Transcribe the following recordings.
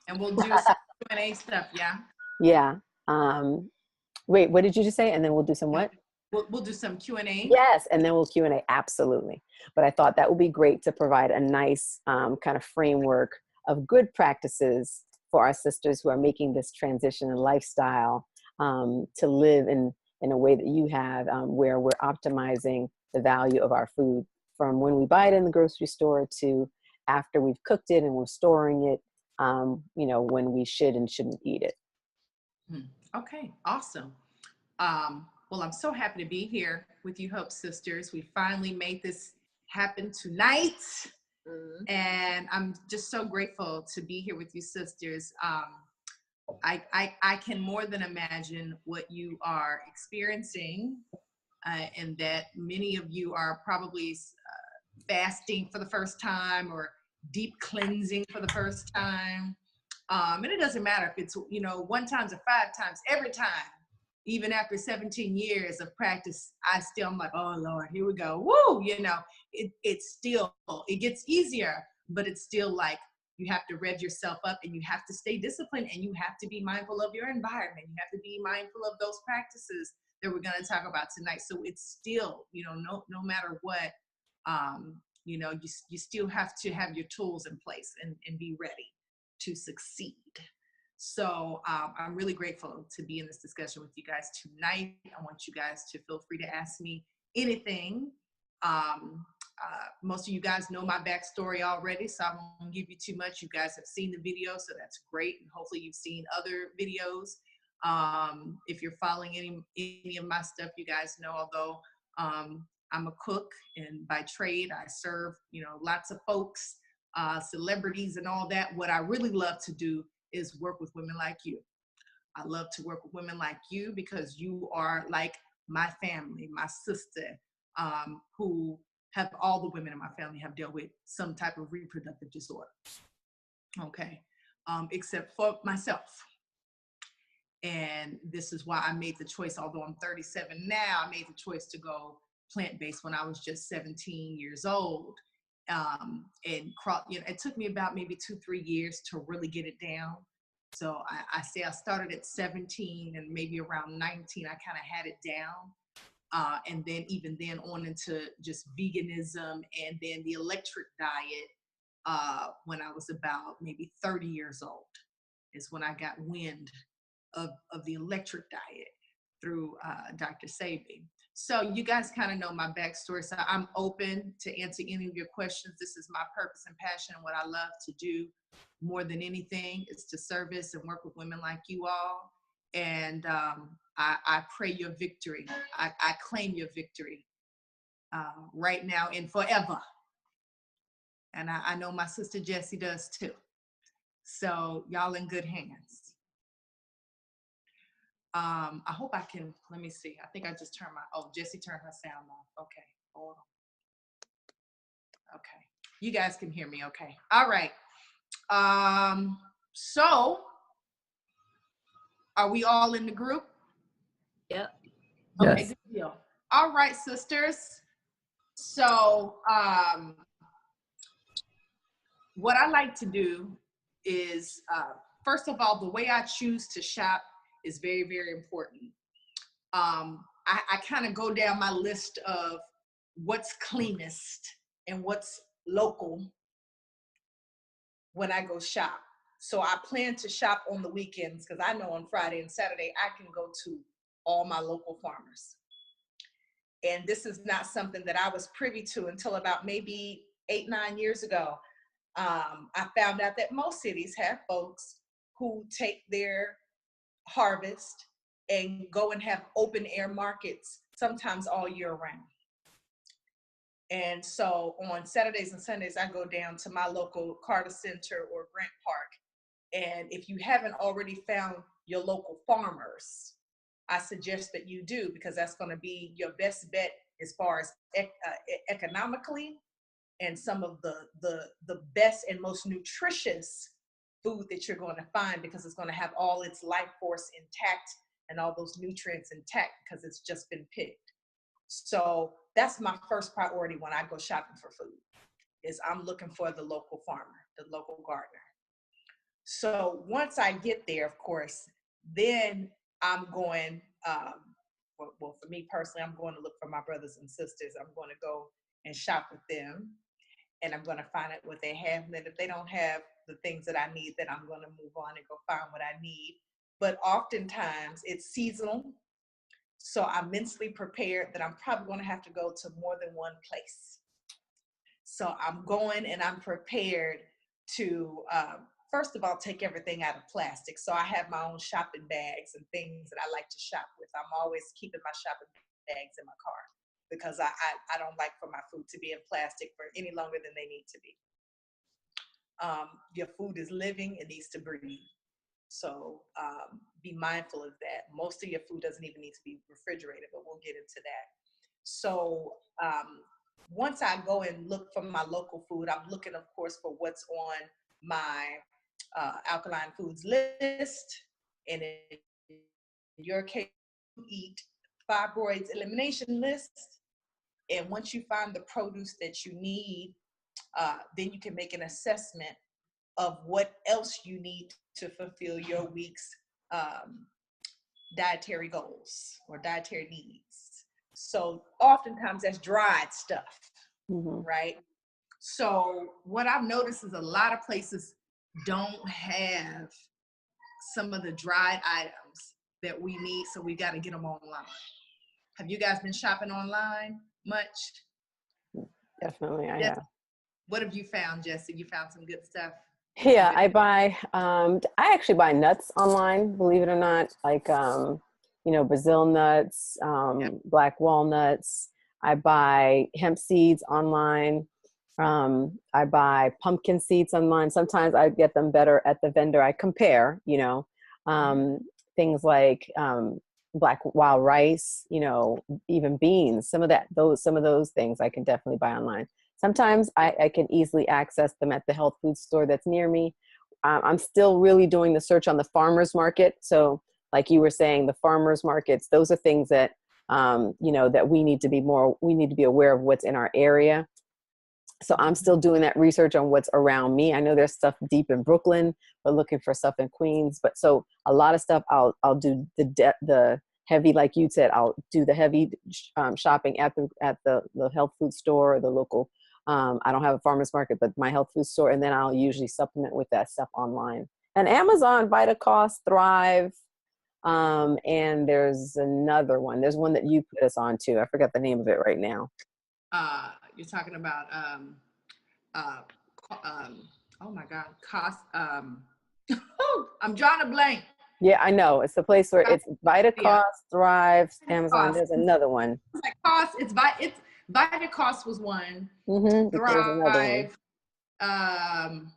And we'll do some Q&A stuff, yeah? Yeah. Wait, what did you just say? And then we'll do some what? We'll do some Q&A. Yes, and then we'll Q&A, absolutely. But I thought that would be great to provide a nice kind of framework of good practices for our sisters who are making this transition in lifestyle to live in a way that you have, where we're optimizing the value of our food from when we buy it in the grocery store to after we've cooked it and we're storing it, you know, when we should and shouldn't eat it. Okay, awesome. Well, I'm so happy to be here with you, Hope Sisters. We finally made this happen tonight. And I'm just so grateful to be here with you, sisters. I can more than imagine what you are experiencing, and that many of you are probably fasting for the first time or deep cleansing for the first time. And it doesn't matter if it's, you know, 1 time or 5 times, every time. Even after 17 years of practice, I'm like, oh Lord, here we go. Woo, you know, it's still, it gets easier, but it's still like, you have to rev yourself up and you have to stay disciplined and you have to be mindful of your environment. You have to be mindful of those practices that we're going to talk about tonight. So it's still, you know, no matter what, you know, you still have to have your tools in place and be ready to succeed. So I'm really grateful to be in this discussion with you guys tonight. I want you guys to feel free to ask me anything. Most of you guys know my backstory already, so I won't give you too much. You guys have seen the video, so that's great. And hopefully you've seen other videos. If you're following any of my stuff, you guys know, although I'm a cook and by trade, I serve, you know, lots of folks, celebrities and all that. What I really love to do is work with women like you. I love to work with women like you because you are like my family, my sister, who have, all the women in my family have dealt with some type of reproductive disorder. Okay. Except for myself. And this is why I made the choice, although I'm 37 now, I made the choice to go plant-based when I was just 17 years old. And you know, it took me about maybe 2-3 years to really get it down. So I say I started at 17 and maybe around 19, I kind of had it down. And then even then on into just veganism and then the electric diet when I was about maybe 30 years old is when I got wind of the electric diet through Dr. Sabi. So you guys kind of know my backstory. So I'm open to answer any of your questions. This is my purpose and passion. And what I love to do more than anything is to service and work with women like you all. And I pray your victory. I claim your victory right now and forever. And I know my sister Jessie does too. So y'all in good hands. I hope I can, let me see. I think I just turned Jessie turned her sound off. Okay, hold on. Okay, you guys can hear me okay. All right. So, are we all in the group? Yep. Okay, Yes. good deal. All right, sisters. So, what I like to do is, first of all, the way I choose to shop is very, very important. I kind of go down my list of what's cleanest and what's local when I go shop. So I plan to shop on the weekends because I know on Friday and Saturday I can go to all my local farmers. And this is not something that I was privy to until about maybe 8-9 years ago. I found out that most cities have folks who take their harvest and go and have open air markets sometimes all year round. And so on Saturdays and Sundays, I go down to my local Carter Center or Grant Park. And if you haven't already found your local farmers, I suggest that you do, because that's going to be your best bet as far as economically and some of the best and most nutritious food that you're going to find, because it's going to have all its life force intact and all those nutrients intact because it's just been picked. So that's my first priority when I go shopping for food, is I'm looking for the local farmer, the local gardener. So once I get there, of course, then I'm going, well, for me personally, I'm going to look for my brothers and sisters. I'm going to go and shop with them, and I'm going to find out what they have. And then if they don't have the things that I need, then I'm going to move on and go find what I need. But oftentimes it's seasonal. So I'm mentally prepared that I'm probably going to have to go to more than one place. So I'm going and I'm prepared to, first of all, take everything out of plastic. So I have my own shopping bags and things that I like to shop with. I'm always keeping my shopping bags in my car because I don't like for my food to be in plastic for any longer than they need to be. Your food is living, it needs to breathe. So be mindful of that. Most of your food doesn't even need to be refrigerated, but we'll get into that. So once I go and look for my local food, I'm looking, of course, for what's on my alkaline foods list. And in your case, you eat fibroids elimination list. And once you find the produce that you need, then you can make an assessment of what else you need to fulfill your week's dietary goals or dietary needs. So oftentimes that's dried stuff, right? So what I've noticed is a lot of places don't have some of the dried items that we need, so we got to get them online. Have you guys been shopping online much? Definitely, I Yes. have. What have you found, Jessie? You found some good stuff? Yeah, I actually buy nuts online, believe it or not, like, Brazil nuts, black walnuts. I buy hemp seeds online. I buy pumpkin seeds online. Sometimes I get them better at the vendor. I compare, things like black wild rice, even beans, some of those things I can definitely buy online. Sometimes I can easily access them at the health food store that's near me. I'm still really doing the search on the farmer's market. So like you were saying, the farmer's markets, those are things that, that we need to be aware of what's in our area. So I'm still doing that research on what's around me. I know there's stuff deep in Brooklyn, but looking for stuff in Queens. But so a lot of stuff I'll do the heavy, like you said, I'll do the heavy shopping at the health food store or the local. I don't have a farmer's market, but my health food store, and then I'll usually supplement with that stuff online. And Amazon, VitaCost, Thrive, and there's another one. There's one that you put us on too. I forgot the name of it right now. You're talking about oh my God, cost. I'm drawing a blank. Yeah, I know. It's the place where it's VitaCost, Thrive, Amazon. There's another one. It's like cost. It's VitaCost was one. Thrive. I'm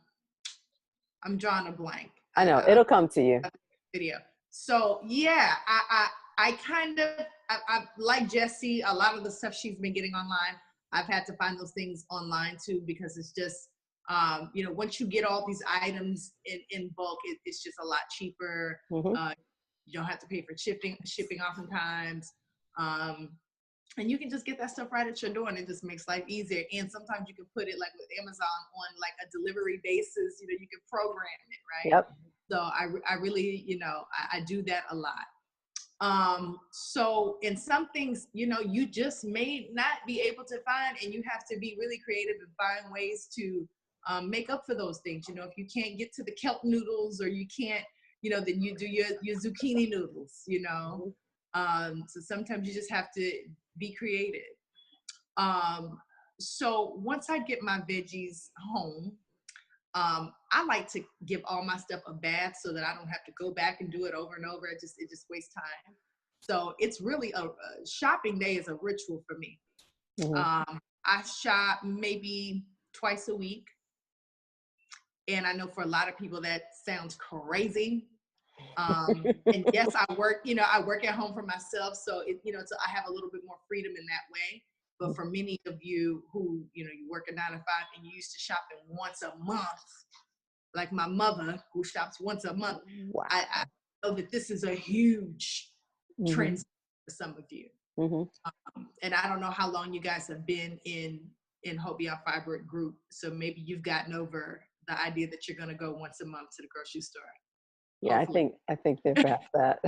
drawing a blank. I know. It'll come to you. Video. So yeah, I kind of, I like Jessie, a lot of the stuff she's been getting online, I've had to find those things online too, because it's just, once you get all these items in bulk, it's just a lot cheaper. You don't have to pay for shipping oftentimes. And you can just get that stuff right at your door, and it just makes life easier. And sometimes you can put it, like with Amazon, on like a delivery basis, you can program it, right? Yep. So I really, I do that a lot. So in some things, you just may not be able to find, and you have to be really creative and find ways to make up for those things. If you can't get to the kelp noodles, or you can't, then you do your zucchini noodles, so sometimes you just have to be creative. So once I get my veggies home, I like to give all my stuff a bath so that I don't have to go back and do it over and over. It just wastes time. So it's really a shopping day is a ritual for me. I shop maybe twice a week. And I know for a lot of people that sounds crazy. And yes, I work at home for myself. So so I have a little bit more freedom in that way. But for many of you who, you work a 9 to 5 and you used to shopping once a month, like my mother who shops once a month, wow. I know that this is a huge transition for some of you. And I don't know how long you guys have been in HOPE Beyond Fibroid group. So maybe you've gotten over the idea that you're going to go once a month to the grocery store. Yeah, Hopefully. I think they're past that.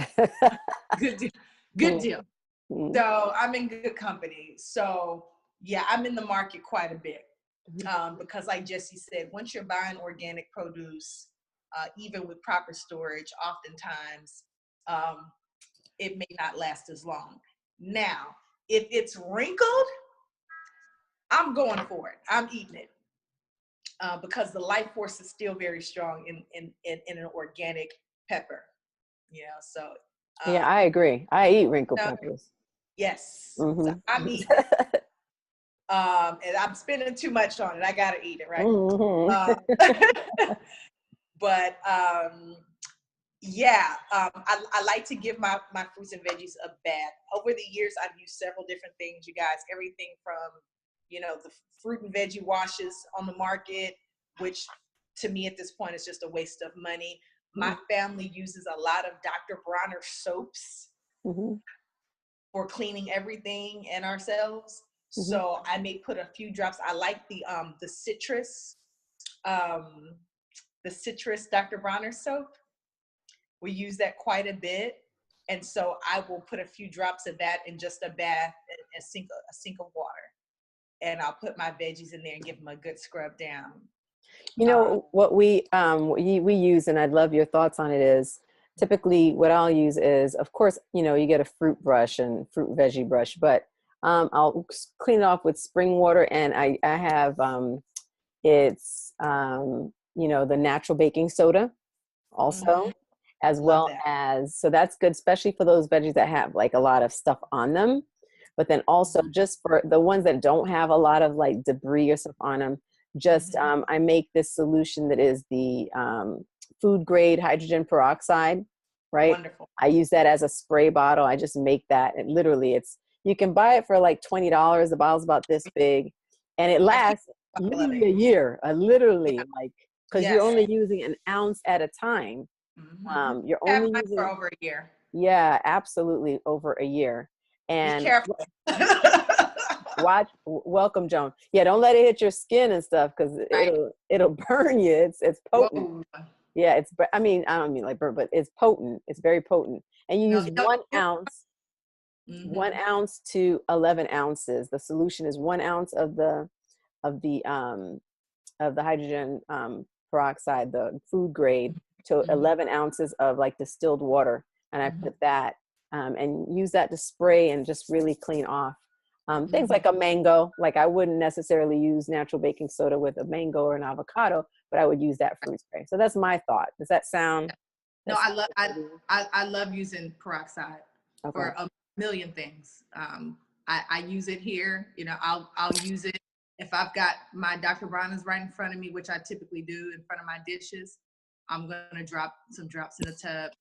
Good deal. Good deal. So I'm in good company. So yeah, I'm in the market quite a bit. Because like Gessie said, once you're buying organic produce, even with proper storage, oftentimes it may not last as long. Now, if it's wrinkled, I'm going for it. I'm eating it. Because the life force is still very strong in an organic pepper. You know, so yeah, I agree. I eat wrinkled peppers. Yes. Mm-hmm. So I'm eating it. And I'm spending too much on it. I gotta eat it, right? Mm-hmm. But yeah, I like to give my fruits and veggies a bath. Over the years, I've used several different things, you guys. Everything from, you know, the fruit and veggie washes on the market, which to me at this point is just a waste of money. My family uses a lot of Dr. Bronner soaps for cleaning everything and ourselves. So I may put a few drops. I like the citrus Dr. Bronner soap. We use that quite a bit. And so I will put a few drops of that in just a bath and a sink of water. And I'll put my veggies in there and give them a good scrub down. You know, what we use, and I'd love your thoughts on it, is typically what I'll use is, of course, you know, you get a fruit brush and fruit veggie brush, but I'll clean it off with spring water, and I have, it's, you know, the natural baking soda also, as well as, so that's good, especially for those veggies that have like a lot of stuff on them. But then also just for the ones that don't have a lot of like debris or stuff on them, just I make this solution that is the food grade hydrogen peroxide, right? Wonderful. I use that as a spray bottle. I just make that, and literally you can buy it for like $20. The bottle's about this big, and it lasts literally a year. Literally, like, because you're only using an ounce at a time. You're only using for over a year. Yeah, absolutely, over a year. And be careful. Welcome, Joan. Yeah, don't let it hit your skin and stuff, because it'll burn you. It's potent. Whoa. Yeah, I don't mean like burn, but it's potent. It's very potent. And you use 1 ounce, 1 ounce to 11 ounces. The solution is 1 ounce of the hydrogen peroxide, the food grade, to 11 ounces of like distilled water. And I put that and use that to spray and just really clean off things like a mango. Like I wouldn't necessarily use natural baking soda with a mango or an avocado, but I would use that fruit spray. So that's my thought. Does that sound? No, I love using peroxide for a million things. I use it here. You know, I'll use it if I've got my Dr. Bronner's right in front of me, which I typically do in front of my dishes. I'm gonna drop some drops in the tub.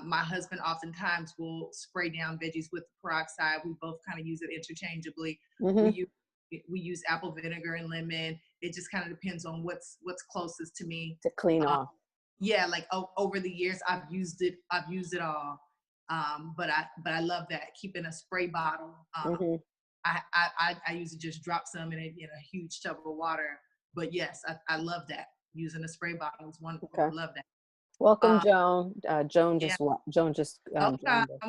My husband oftentimes will spray down veggies with peroxide. We both kind of use it interchangeably. We use apple vinegar and lemon. It just kind of depends on what's closest to me to clean off. Yeah, like over the years I've used it all. But I love that, keeping a spray bottle. I usually just drop some in a huge tub of water. But yes, I love that. Using a spray bottle is wonderful. I love that. Welcome, Joan. Joan just joined us,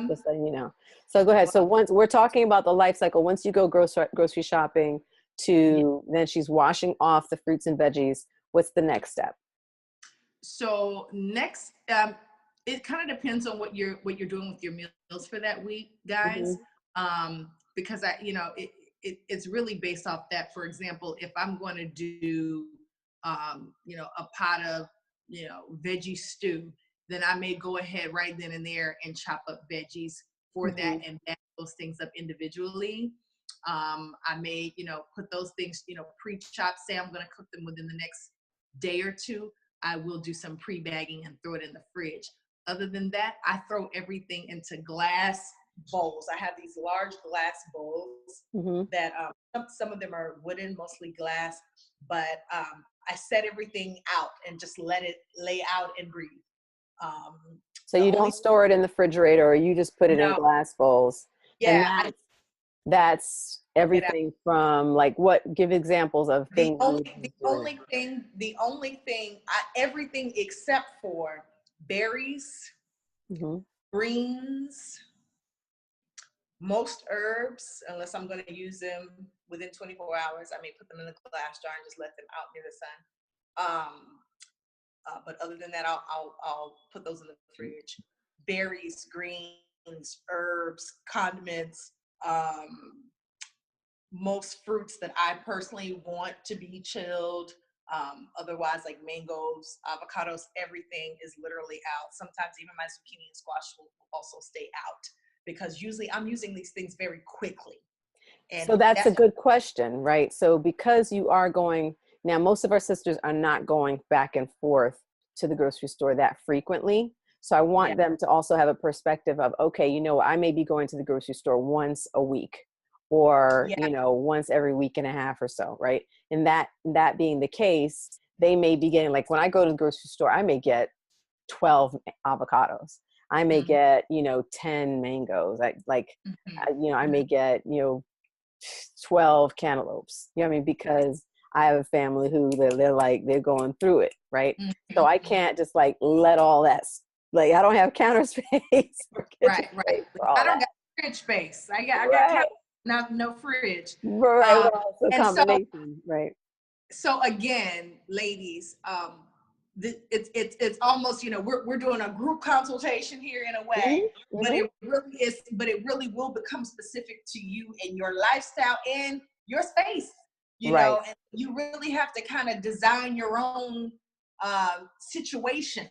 just letting you know. So go ahead. So once we're talking about the life cycle, once you go grocery shopping to then she's washing off the fruits and veggies, what's the next step? So next, it kind of depends on what you're doing with your meals for that week, guys. Because it's really based off that. For example, if I'm going to do a pot of veggie stew, then I may go ahead right then and there and chop up veggies for that and back those things up individually. I may put those things pre-chopped. Say I'm going to cook them within the next day or two. I will do some pre-bagging and throw it in the fridge. Other than that, I throw everything into glass bowls. I have these large glass bowls that some of them are wooden, mostly glass, but I set everything out and just let it lay out and breathe. So you don't store it in the refrigerator, or you just put it in glass bowls. Yeah. That's everything from like what, give examples of The things. only thing, everything except for berries, Mm-hmm. greens, most herbs, unless I'm going to use them within 24 hours, I may put them in a glass jar and just let them out near the sun. But other than that, I'll put those in the fridge. Berries, greens, herbs, condiments, most fruits that I personally want to be chilled. Otherwise, like mangoes, avocados, everything is literally out. Sometimes even my zucchini and squash will also stay out because usually I'm using these things very quickly. And So that's a good question, right? So because you are going, now most of our sisters are not going back and forth to the grocery store that frequently. So I want them to also have a perspective of, okay, you know, I may be going to the grocery store once a week or, you know, once every week and a half or so, right? And that being the case, they may be getting, like when I go to the grocery store, I may get 12 avocados. I may get, you know, 10 mangoes. You know, I may get, you know, 12 cantaloupes. You know what I mean? Because I have a family who they're going through it, right? So I can't just like let all that, like I don't have counter space for kitchen space for all I don't that. got fridge space. I got counter, no fridge. Right. Well, it's a combination, right? So again, ladies, it's almost, you know, we're doing a group consultation here in a way, but it really will become specific to you and your lifestyle and your space, you know, and you really have to kind of design your own situation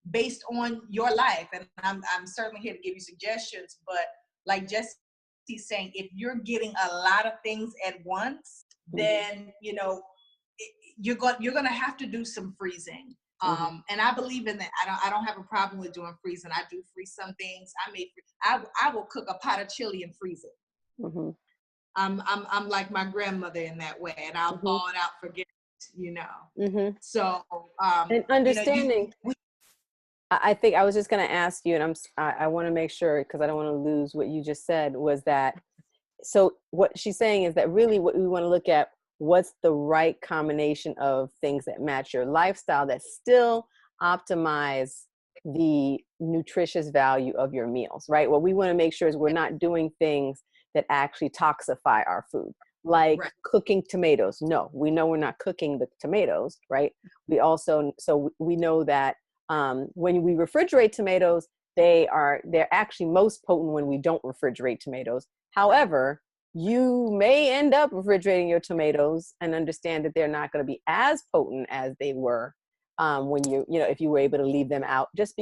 based on your life. And I'm certainly here to give you suggestions, but like Jessie's saying, if you're getting a lot of things at once, then, you know, you're going to have to do some freezing. And I believe in that. I don't have a problem with doing freezing. I do freeze some things. I will cook a pot of chili and freeze it. I'm like my grandmother in that way, and I'll thaw it out, forget it, you know. So and understanding, you know, I think I was just going to ask you, and I want to make sure, because I don't want to lose what you just said, was that, so what she's saying is that really what we want to look at, what's the right combination of things that match your lifestyle that still optimize the nutritious value of your meals, right? What we want to make sure is we're not doing things that actually toxify our food, like cooking tomatoes. No, we know we're not cooking the tomatoes, right? We also, so we know that when we refrigerate tomatoes, they're actually most potent when we don't refrigerate tomatoes. However, you may end up refrigerating your tomatoes and understand that they're not going to be as potent as they were when you know, if you were able to leave them out, just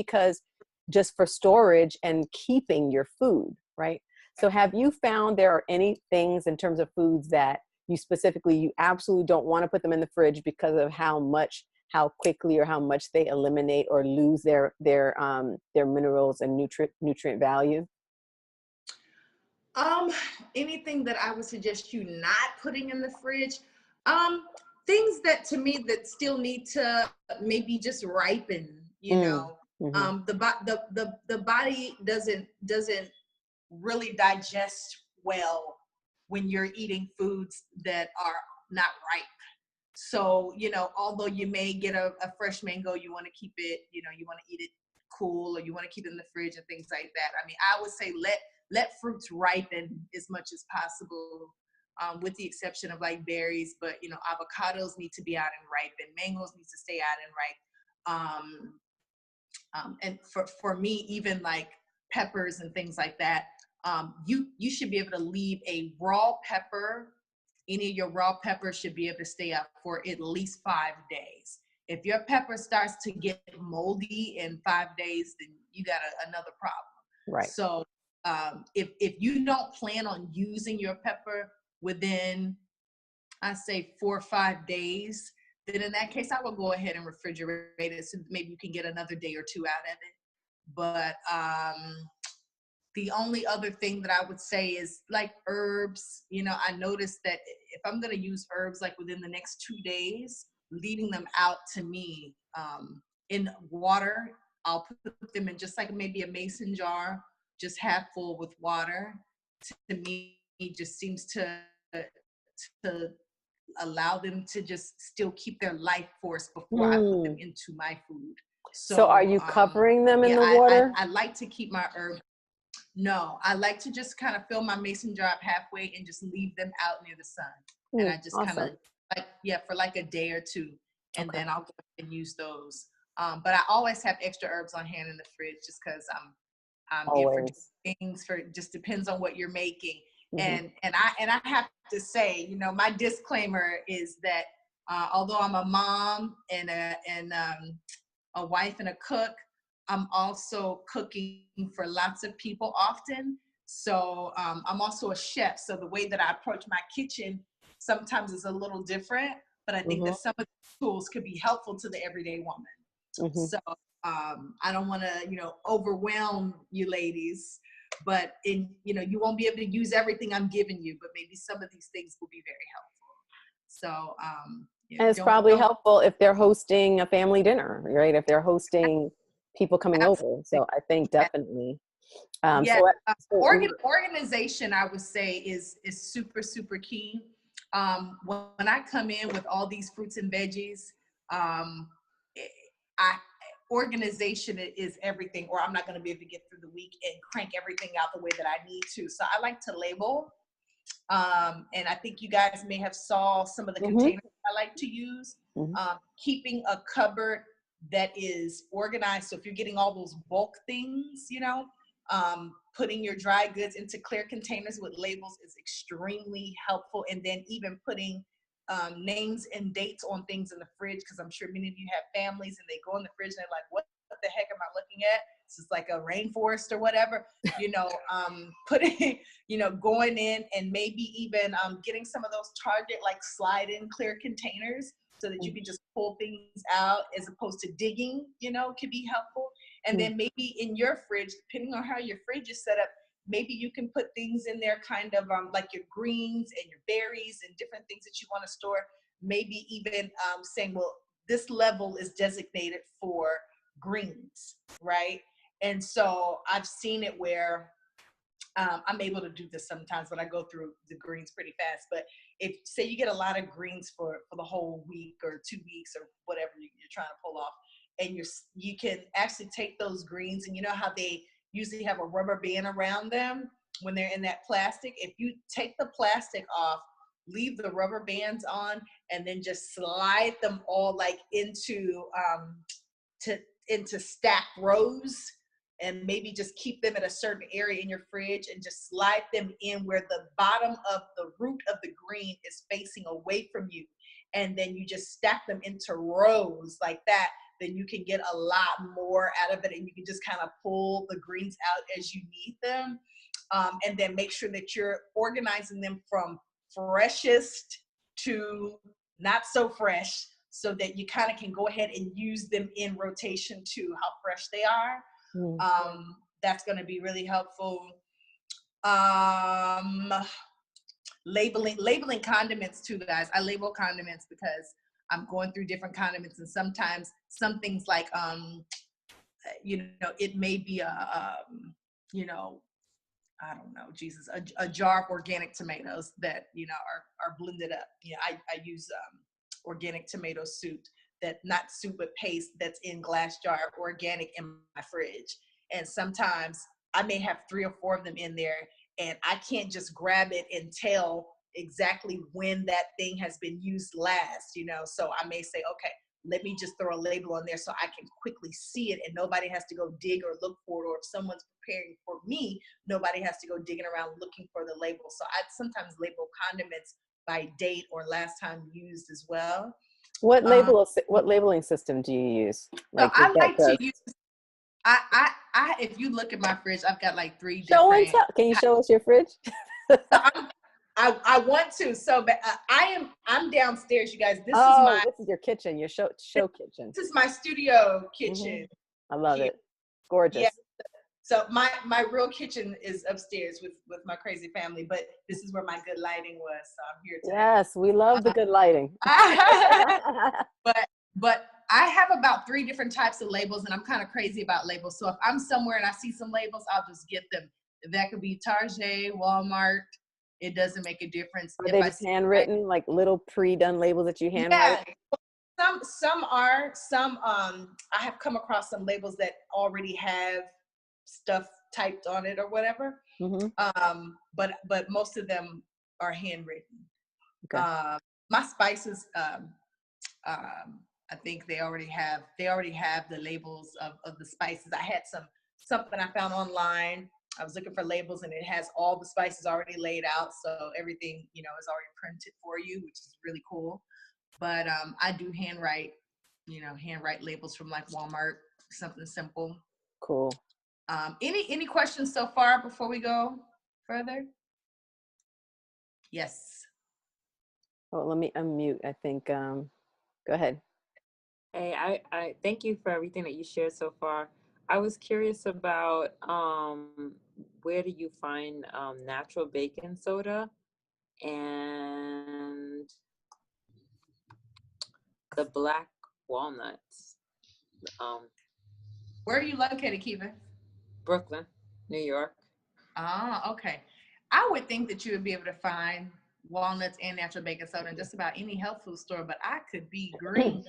for storage and keeping your food, right? So have you found there are any things in terms of foods that you absolutely don't want to put them in the fridge because of how quickly or how much they eliminate or lose their minerals and nutrient value? Anything that I would suggest you not putting in the fridge, things that to me that still need to maybe just ripen, you know. The body doesn't really digest well when you're eating foods that are not ripe. So, you know, although you may get a fresh mango, you want to keep it, you know, you want to eat it cool, or you want to keep it in the fridge and things like that. I mean, I would say let fruits ripen as much as possible, with the exception of like berries. But, you know, avocados need to be out and ripen. Mangoes need to stay out and ripe. And for me, even like peppers and things like that, you should be able to leave a raw pepper. Any of your raw peppers should be able to stay up for at least 5 days. If your pepper starts to get moldy in 5 days, then you got another problem. Right. So if you don't plan on using your pepper within, I say 4 or 5 days, then in that case, I will go ahead and refrigerate it, so maybe you can get another day or two out of it. But the only other thing that I would say is like herbs. You know, I noticed that if I'm going to use herbs like within the next 2 days, leaving them out to me in water, I'll put them in just like maybe a mason jar, just half full with water. To me, just seems to allow them to just still keep their life force before I put them into my food. So are So you covering them in yeah, the water? I like to keep my herb. No, I like to just kind of fill my mason jar up halfway and just leave them out near the sun. And I just kind of Awesome. like, yeah, for like a day or two. And Okay. then I'll go and use those. But I always have extra herbs on hand in the fridge just because I'm good for Always. things. For just depends on what you're making. Mm-hmm. And I have to say, you know, my disclaimer is that although I'm a mom and a wife and a cook, I'm also cooking for lots of people often. So I'm also a chef. So the way that I approach my kitchen sometimes is a little different, but I think Mm-hmm. that some of the tools could be helpful to the everyday woman. Mm-hmm. So I don't want to, you know, overwhelm you ladies, but you won't be able to use everything I'm giving you, but maybe some of these things will be very helpful. So And it's probably helpful if they're hosting a family dinner, right? If they're hosting people coming over. So I think definitely. Yeah, So organization, I would say, is super, super key. When I come in with all these fruits and veggies, organization is everything, or I'm not going to be able to get through the week and crank everything out the way that I need to. So I like to label. And I think you guys may have saw some of the containers I like to use. Keeping a cupboard that is organized. So if you're getting all those bulk things, you know, putting your dry goods into clear containers with labels is extremely helpful. And then even putting names and dates on things in the fridge, because I'm sure many of you have families and they go in the fridge and they're like, what the heck am I looking at? This is like a rainforest or whatever, you know, putting, you know, going in and maybe even getting some of those Target like slide in clear containers so that you can just pull things out as opposed to digging, you know, can be helpful. And then maybe in your fridge, depending on how your fridge is set up, maybe you can put things in there kind of like your greens and your berries and different things that you want to store. Maybe even saying, well, this level is designated for greens, right? And so I've seen it where I'm able to do this sometimes, but I go through the greens pretty fast. But if say you get a lot of greens for the whole week or 2 weeks or whatever you're trying to pull off, and you can actually take those greens, and you know how they usually have a rubber band around them when they're in that plastic. If you take the plastic off, leave the rubber bands on, and then just slide them all like into stacked rows, and maybe just keep them at a certain area in your fridge and just slide them in where the bottom of the root of the green is facing away from you. And then you just stack them into rows like that. Then you can get a lot more out of it, and you can just kind of pull the greens out as you need them. And then make sure that you're organizing them from freshest to not so fresh, so that you kind of can go ahead and use them in rotation to how fresh they are. That's going to be really helpful. Labeling condiments too, guys. I label condiments because I'm going through different condiments, and sometimes some things like you know, it may be you know, I don't know, Jesus, a jar of organic tomatoes that, you know, are blended up. You know, I use organic tomato soup, that not soup but paste that's in glass jar organic in my fridge. And sometimes I may have 3 or 4 of them in there, and I can't just grab it and tell exactly when that thing has been used last, you know. So I may say, okay, let me just throw a label on there so I can quickly see it, and nobody has to go dig or look for it. Or if someone's preparing for me, nobody has to go digging around looking for the label. So I sometimes label condiments by date or last time used as well. what labeling system do you use? So I like to use, if you look at my fridge, I've got like 3 different. Can you show us your fridge? So I want to. So but I'm downstairs, you guys. This is your kitchen, your show kitchen. This is my studio kitchen. I love it. Gorgeous. Yeah. So my real kitchen is upstairs with my crazy family, but this is where my good lighting was. So I'm here today. Yes, we love the good lighting. But I have about 3 different types of labels, and I'm kind of crazy about labels. So if I'm somewhere and I see some labels, I'll just get them. That could be Target, Walmart, it doesn't make a difference. Are If they I just see, handwritten, like little pre-done labels that you handwrite? yeah, some are, some I have come across some labels that already have stuff typed on it or whatever. Mm-hmm. But most of them are handwritten. Okay. My spices, I think they already have the labels of the spices. I had something I found online. I was looking for labels, and it has all the spices already laid out, so everything, you know, is already printed for you, which is really cool. But I do handwrite labels from like Walmart, something simple. Cool. Any questions so far before we go further? Yes. Oh, let me unmute. I think. Go ahead. Hey, I thank you for everything that you shared so far. I was curious about where do you find natural baking soda and the black walnuts? Where are you located, Kiva? Brooklyn, New York. Ah, okay. I would think that you would be able to find walnuts and natural baking soda in just about any health food store, but I could be green.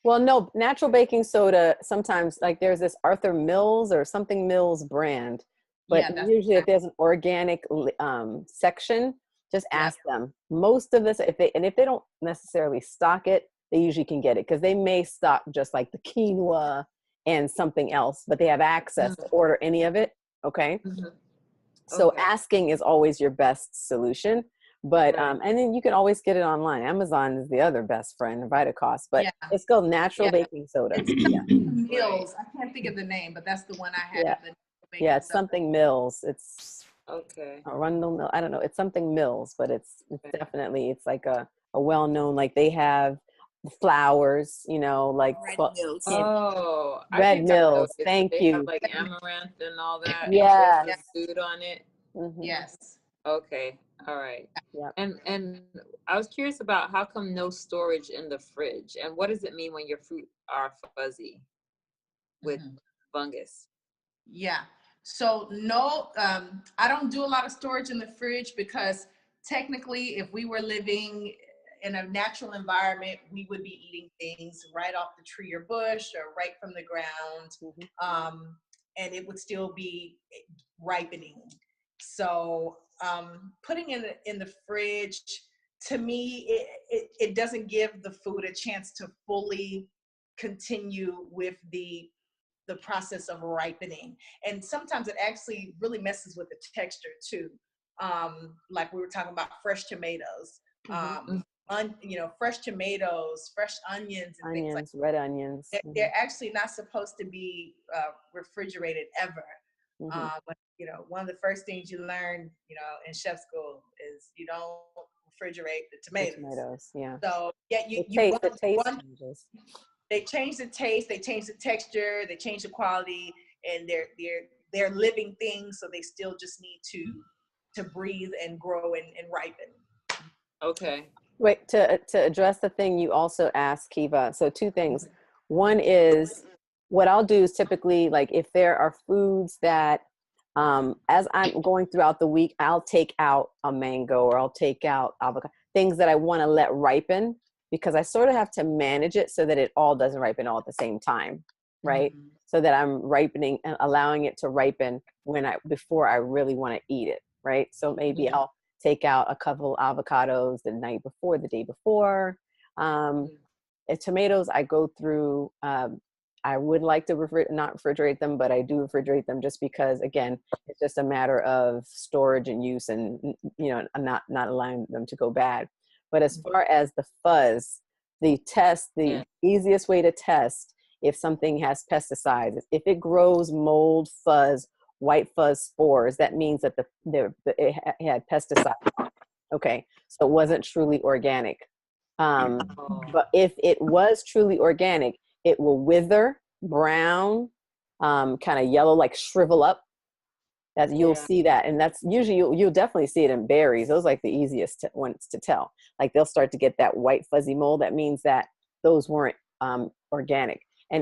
Well, no, natural baking soda, sometimes like there's this Arthur Mills or something Mills brand, but Yeah, that's usually if there's an organic section, just ask them. Most of this, if they don't necessarily stock it, they usually can get it because they may stock just like the quinoa and something else, but they have access to order any of it. Okay. Mm-hmm. So Okay. asking is always your best solution. But, Right. and then you can always get it online. Amazon is the other best friend, Vitacost, but it's called natural baking soda. It's something Mills. I can't think of the name, but that's the one I have. Yeah, it's something Mills. It's Okay. Arundel Mill. I don't know. It's something Mills, but it's definitely, it's like a well-known, like they have flowers, you know, like Red Mills. Oh, I Red think I Mills. noticed. Thank They you. have like amaranth and all that. Yes. There's food on it. Mm-hmm. Yes. Okay. All right. Yeah. And I was curious about how come no storage in the fridge, and what does it mean when your fruit are fuzzy with fungus? Yeah. So no, I don't do a lot of storage in the fridge because technically, if we were living in a natural environment, we would be eating things right off the tree or bush or right from the ground, and it would still be ripening. So putting it in the fridge, to me, it doesn't give the food a chance to fully continue with the process of ripening. And sometimes it actually really messes with the texture too. Like we were talking about fresh tomatoes, fresh tomatoes, fresh onions, and things like that. Red onions. They're actually not supposed to be refrigerated ever. But, one of the first things you learn, in chef school is you don't refrigerate the tomatoes. Yeah. So yeah, the taste changes. They change the taste, they change the texture, they change the quality, and they're living things, so they still just need to breathe and grow and ripen. Okay. Wait, to address the thing you also asked, Kiva. So two things. One is what I'll do is typically, like if there are foods that as I'm going throughout the week, I'll take out a mango or I'll take out avocado, things that I want to let ripen, because I sort of have to manage it so that it all doesn't ripen all at the same time, right? So that I'm ripening and allowing it to ripen before I really want to eat it, right? So maybe I'll take out a couple avocados the night before, the day before. Tomatoes, I go through, I would like to not refrigerate them, but I do refrigerate them just because, again, it's just a matter of storage and use and, not allowing them to go bad. But as far as the fuzz, the easiest way to test if something has pesticides, if it grows mold, fuzz, white fuzz spores, that means that it had pesticides. Okay, so it wasn't truly organic. But if it was truly organic, it will wither, brown, kind of yellow, like shrivel up. That you'll see that, and that's usually you'll definitely see it in berries. Those are like the easiest ones to tell. Like they'll start to get that white fuzzy mold. That means that those weren't organic,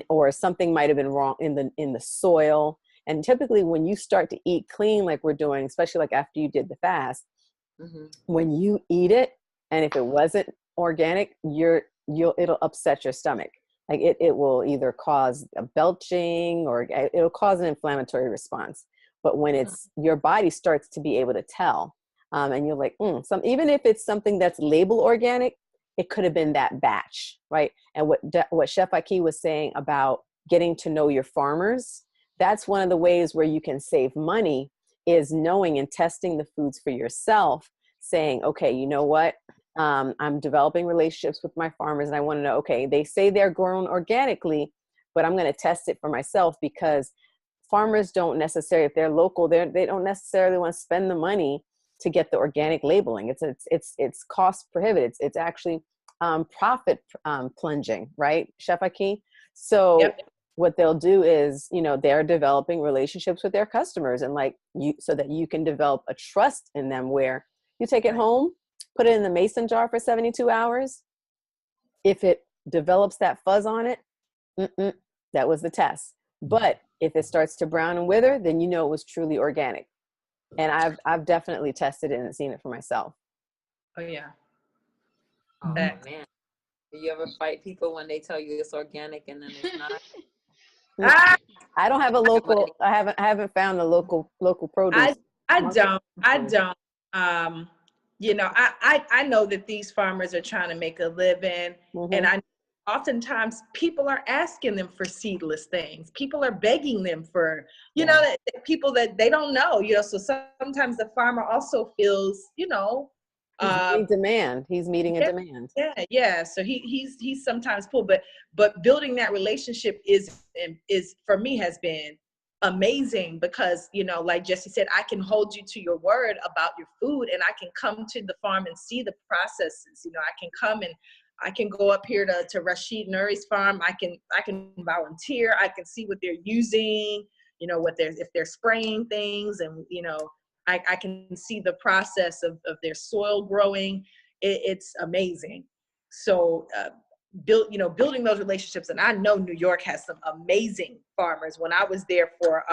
or something might have been wrong in the soil. And typically, when you start to eat clean, like we're doing, especially like after you did the fast, when you eat it, and if it wasn't organic, it'll upset your stomach. Like it will either cause a belching or it'll cause an inflammatory response. But when your body starts to be able to tell, and you're like, even if it's something that's labeled organic, it could have been that batch, right? And what Chef Ahki was saying about getting to know your farmers, that's one of the ways where you can save money, is knowing and testing the foods for yourself, saying, okay, you know what? I'm developing relationships with my farmers, and I want to know, okay, they say they're grown organically, but I'm going to test it for myself, because farmers don't necessarily, if they're local, they don't necessarily want to spend the money to get the organic labeling. It's cost prohibitive. It's actually profit plunging, right, Chef Ahki? So what they'll do is, they're developing relationships with their customers, and so that you can develop a trust in them, where you take it home, put it in the mason jar for 72 hours. If it develops that fuzz on it, that was the test. But if it starts to brown and wither, then it was truly organic. And I've definitely tested it and seen it for myself. Oh yeah. Oh man. Do you ever fight people when they tell you it's organic and then it's not? I don't have a local. I haven't found a local produce. I don't. I know that these farmers are trying to make a living, and oftentimes people are asking them for seedless things. People are begging them for, people that they don't know, so sometimes the farmer also feels, He's meeting a demand. Yeah. So he's sometimes pulled, but building that relationship is for me has been amazing, because like Gessie said, I can hold you to your word about your food, and I can come to the farm and see the processes. I can come and I can go up here to Rashid Nuri's farm. I can volunteer. I can see what they're using, if they're spraying things, and I can see the process of their soil growing. It's amazing. So building those relationships, and I know New York has some amazing farmers. When I was there for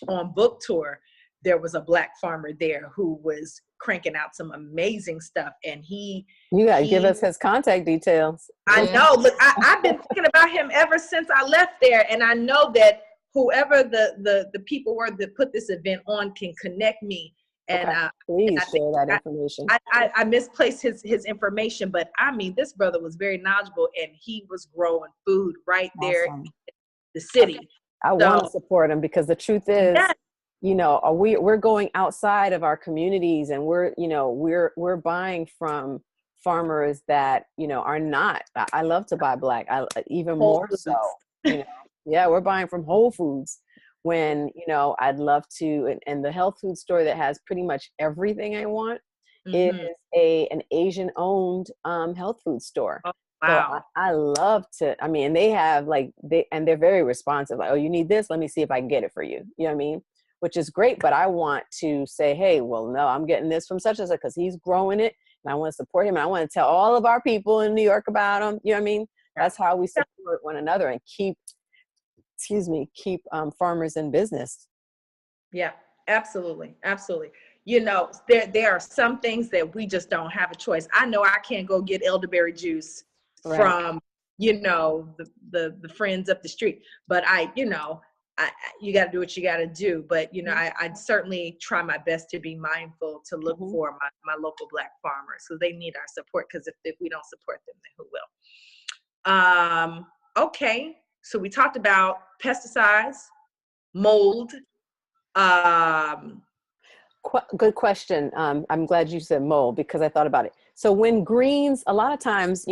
on book tour, there was a Black farmer there who was cranking out some amazing stuff, and you gotta give us his contact details. I know. Look, I've been thinking about him ever since I left there, and I know that whoever the people were that put this event on can connect me. And please share that information. I misplaced his information, but I mean, this brother was very knowledgeable, and he was growing food right there in the city. I want to support him, because the truth is, we're going outside of our communities, and we're buying from farmers that are not. I love to buy Black. Even more so. We're buying from Whole Foods. When I'd love to, and the health food store that has pretty much everything I want is an Asian owned health food store. Oh, wow. So I love to. I mean, they have they're very responsive. Like, oh, you need this? Let me see if I can get it for you. You know what I mean? Which is great. But I want to say, hey, well, no, I'm getting this from such and such because he's growing it, and I want to support him. And I want to tell all of our people in New York about him. You know what I mean? That's how we support one another and keep farmers in business. Yeah, absolutely. Absolutely. There are some things that we just don't have a choice. I know I can't go get elderberry juice from, the friends up the street, but you got to do what you got to do. But, I'd certainly try my best to be mindful to look for my local Black farmers, so they need our support, because if we don't support them, then who will? Okay. So we talked about pesticides, mold. Good question. I'm glad you said mold, because I thought about it. So when greens, a lot of times,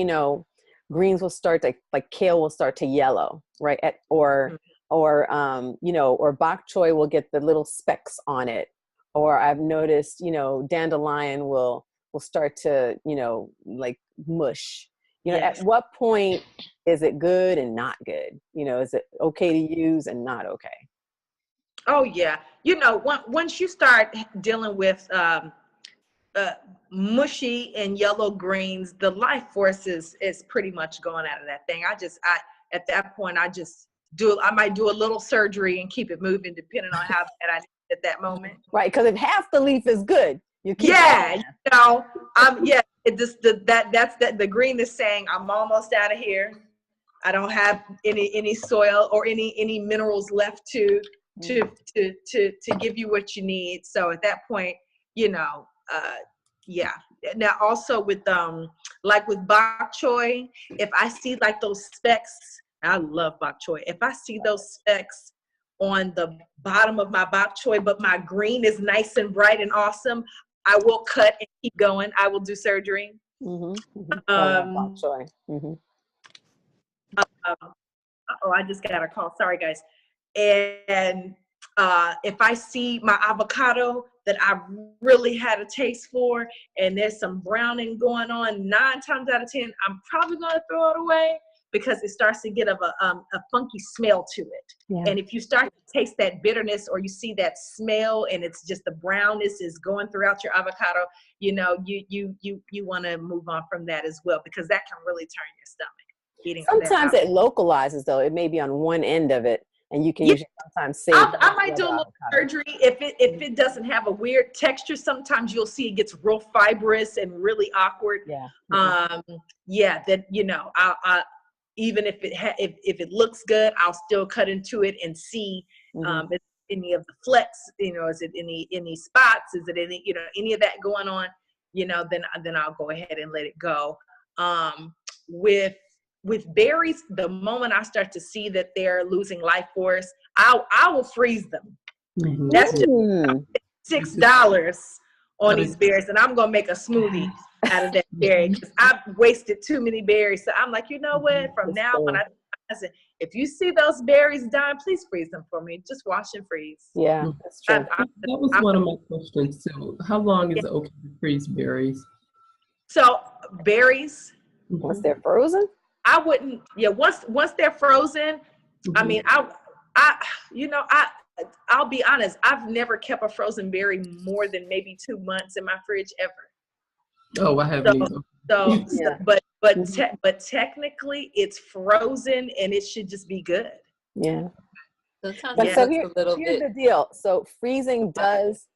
greens will start to, like kale will start to yellow, right? Or bok choy will get the little specks on it. Or I've noticed, dandelion will start to, like mush. At what point is it good and not good? Is it okay to use and not okay? Oh yeah. Once you start dealing with mushy and yellow greens, the life force is pretty much gone out of that thing. At that point, I might do a little surgery and keep it moving, depending on how bad I need at that moment. Right. Because if half the leaf is good, You keep yeah, you know, yeah, it just the green is saying I'm almost out of here. I don't have any soil or any minerals left to give you what you need. So at that point, you know, yeah. Now also with like with bok choy, if I see like those specks, I love bok choy. If I see those specks on the bottom of my bok choy, but my green is nice and bright and awesome, I will cut and keep going. I will do surgery. Bok choy. Oh, I just got a call. Sorry, guys. And if I see my avocado that I really had a taste for, and there's some browning going on, 9 times out of 10, I'm probably going to throw it away because it starts to get a funky smell to it. Yeah. And if you start to taste that bitterness, or you see that smell, and it's just the brownness is going throughout your avocado, you know, you want to move on from that as well, because that can really turn your stomach. Sometimes it localizes, though. It may be on one end of it, and you can usually sometimes save. I might do a little surgery if it doesn't have a weird texture. Sometimes you'll see it gets real fibrous and really awkward. Yeah. Yeah. That, you know, I even if it looks good, I'll still cut into it and see if any of the flecks, you know, is it any spots, is it any, you know, any of that going on, you know, then I'll go ahead and let it go. With berries, the moment I start to see that they're losing life force, I will freeze them. That's just $6 on these berries, and I'm gonna make a smoothie out of that berry because I've wasted too many berries. So I'm like, you know what? From now on, I said, if you see those berries dying, please freeze them for me. Just wash and freeze. Yeah, that's true. That was one of my questions too. How long is it okay to freeze berries? So berries, once they're frozen, I wouldn't. Yeah, once they're frozen, I mean, I'll be honest. I've never kept a frozen berry more than maybe 2 months in my fridge ever. Oh, I haven't either. So, but technically, it's frozen and it should just be good. Yeah. But so here's the deal. So freezing does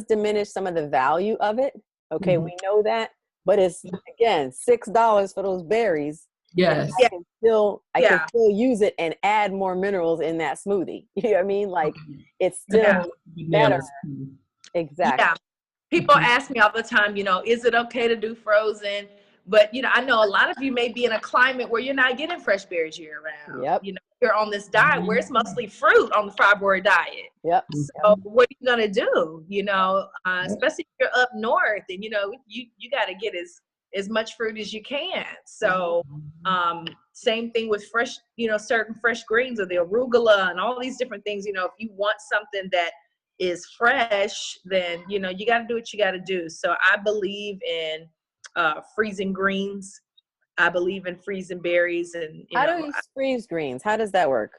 diminish some of the value of it. Okay, we know that, but it's again $6 for those berries. Yes. I can still use it and add more minerals in that smoothie. You know what I mean? Like it's still better. Exactly. Yeah. People ask me all the time, you know, is it okay to do frozen? But, you know, I know a lot of you may be in a climate where you're not getting fresh berries year round. Yep. You know, you're on this diet where it's mostly fruit on the fibroid diet. Yep. So what are you going to do? You know, especially if you're up north and, you know, you got to get as much fruit as you can. So same thing with fresh, you know, certain fresh greens or the arugula and all these different things. You know, if you want something that is fresh, then, you know, you got to do what you got to do. So I believe in freezing greens. I believe in freezing berries. And how do you freeze greens? How does that work?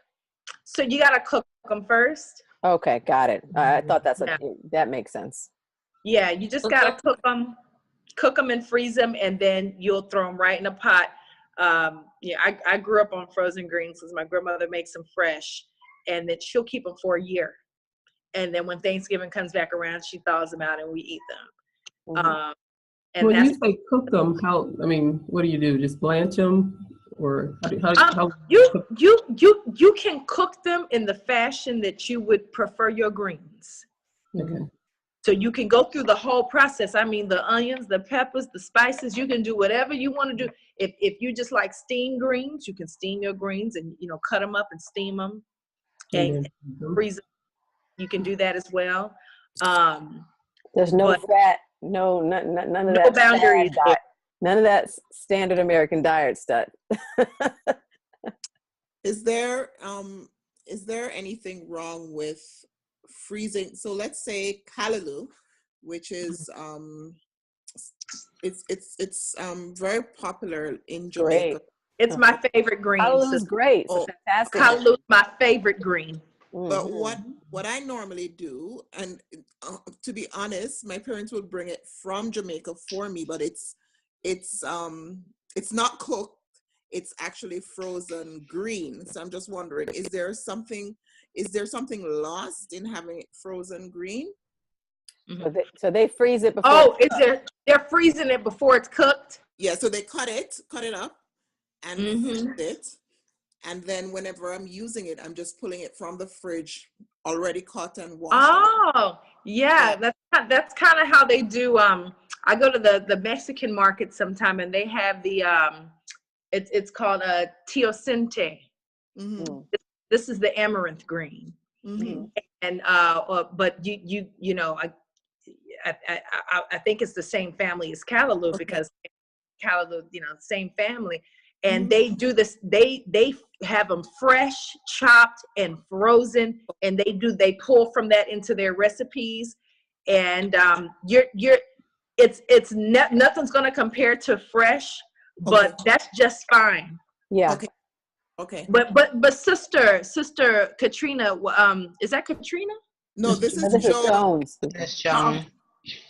So you got to cook them first. Okay, got it. I thought that makes sense. Yeah, you just got to cook them and freeze them, and then you'll throw them right in a pot. Yeah, I grew up on frozen greens because my grandmother makes them fresh, and then she'll keep them for a year. And then when Thanksgiving comes back around, she thaws them out and we eat them. And when you say cook them, what do you do? Just blanch them, or how you can cook them in the fashion that you would prefer your greens. Okay. So you can go through the whole process. I mean, the onions, the peppers, the spices, you can do whatever you want to do. If you just like steamed greens, you can steam your greens and, you know, cut them up and steam them and freeze them. You can do that as well. There's no fat, none of that boundaries. None of that standard American diet stuff. Is there anything wrong with freezing? So let's say callaloo, which is it's very popular in Jamaica. Great. It's my favorite green. Callaloo is great. It's fantastic. Callaloo is my favorite green. But what I normally do, and to be honest, my parents would bring it from Jamaica for me, but it's not cooked. It's actually frozen green. So I'm just wondering, is there something lost in having it frozen green? Mhm. So they freeze it before. Oh, they're freezing it before it's cooked? Yeah, so they cut it up and freeze Mm-hmm. it. And then whenever I'm using it, I'm just pulling it from the fridge, already cut and washed. Oh, yeah, that's kind of how they do. I go to the Mexican market sometime, and they have the it's called a teosinte. Mm-hmm. This is the amaranth green, Mm-hmm. and but you know, I think it's the same family as callaloo, Okay. because callaloo, you know, same family, and Mhm. they do this. They have them fresh, chopped, and frozen, and they pull from that into their recipes, and nothing's gonna compare to fresh, but Okay. that's just fine. Yeah. Okay. Okay. But sister Katrina, is that Katrina? No, this is This is Joan. Jones. That's Joan.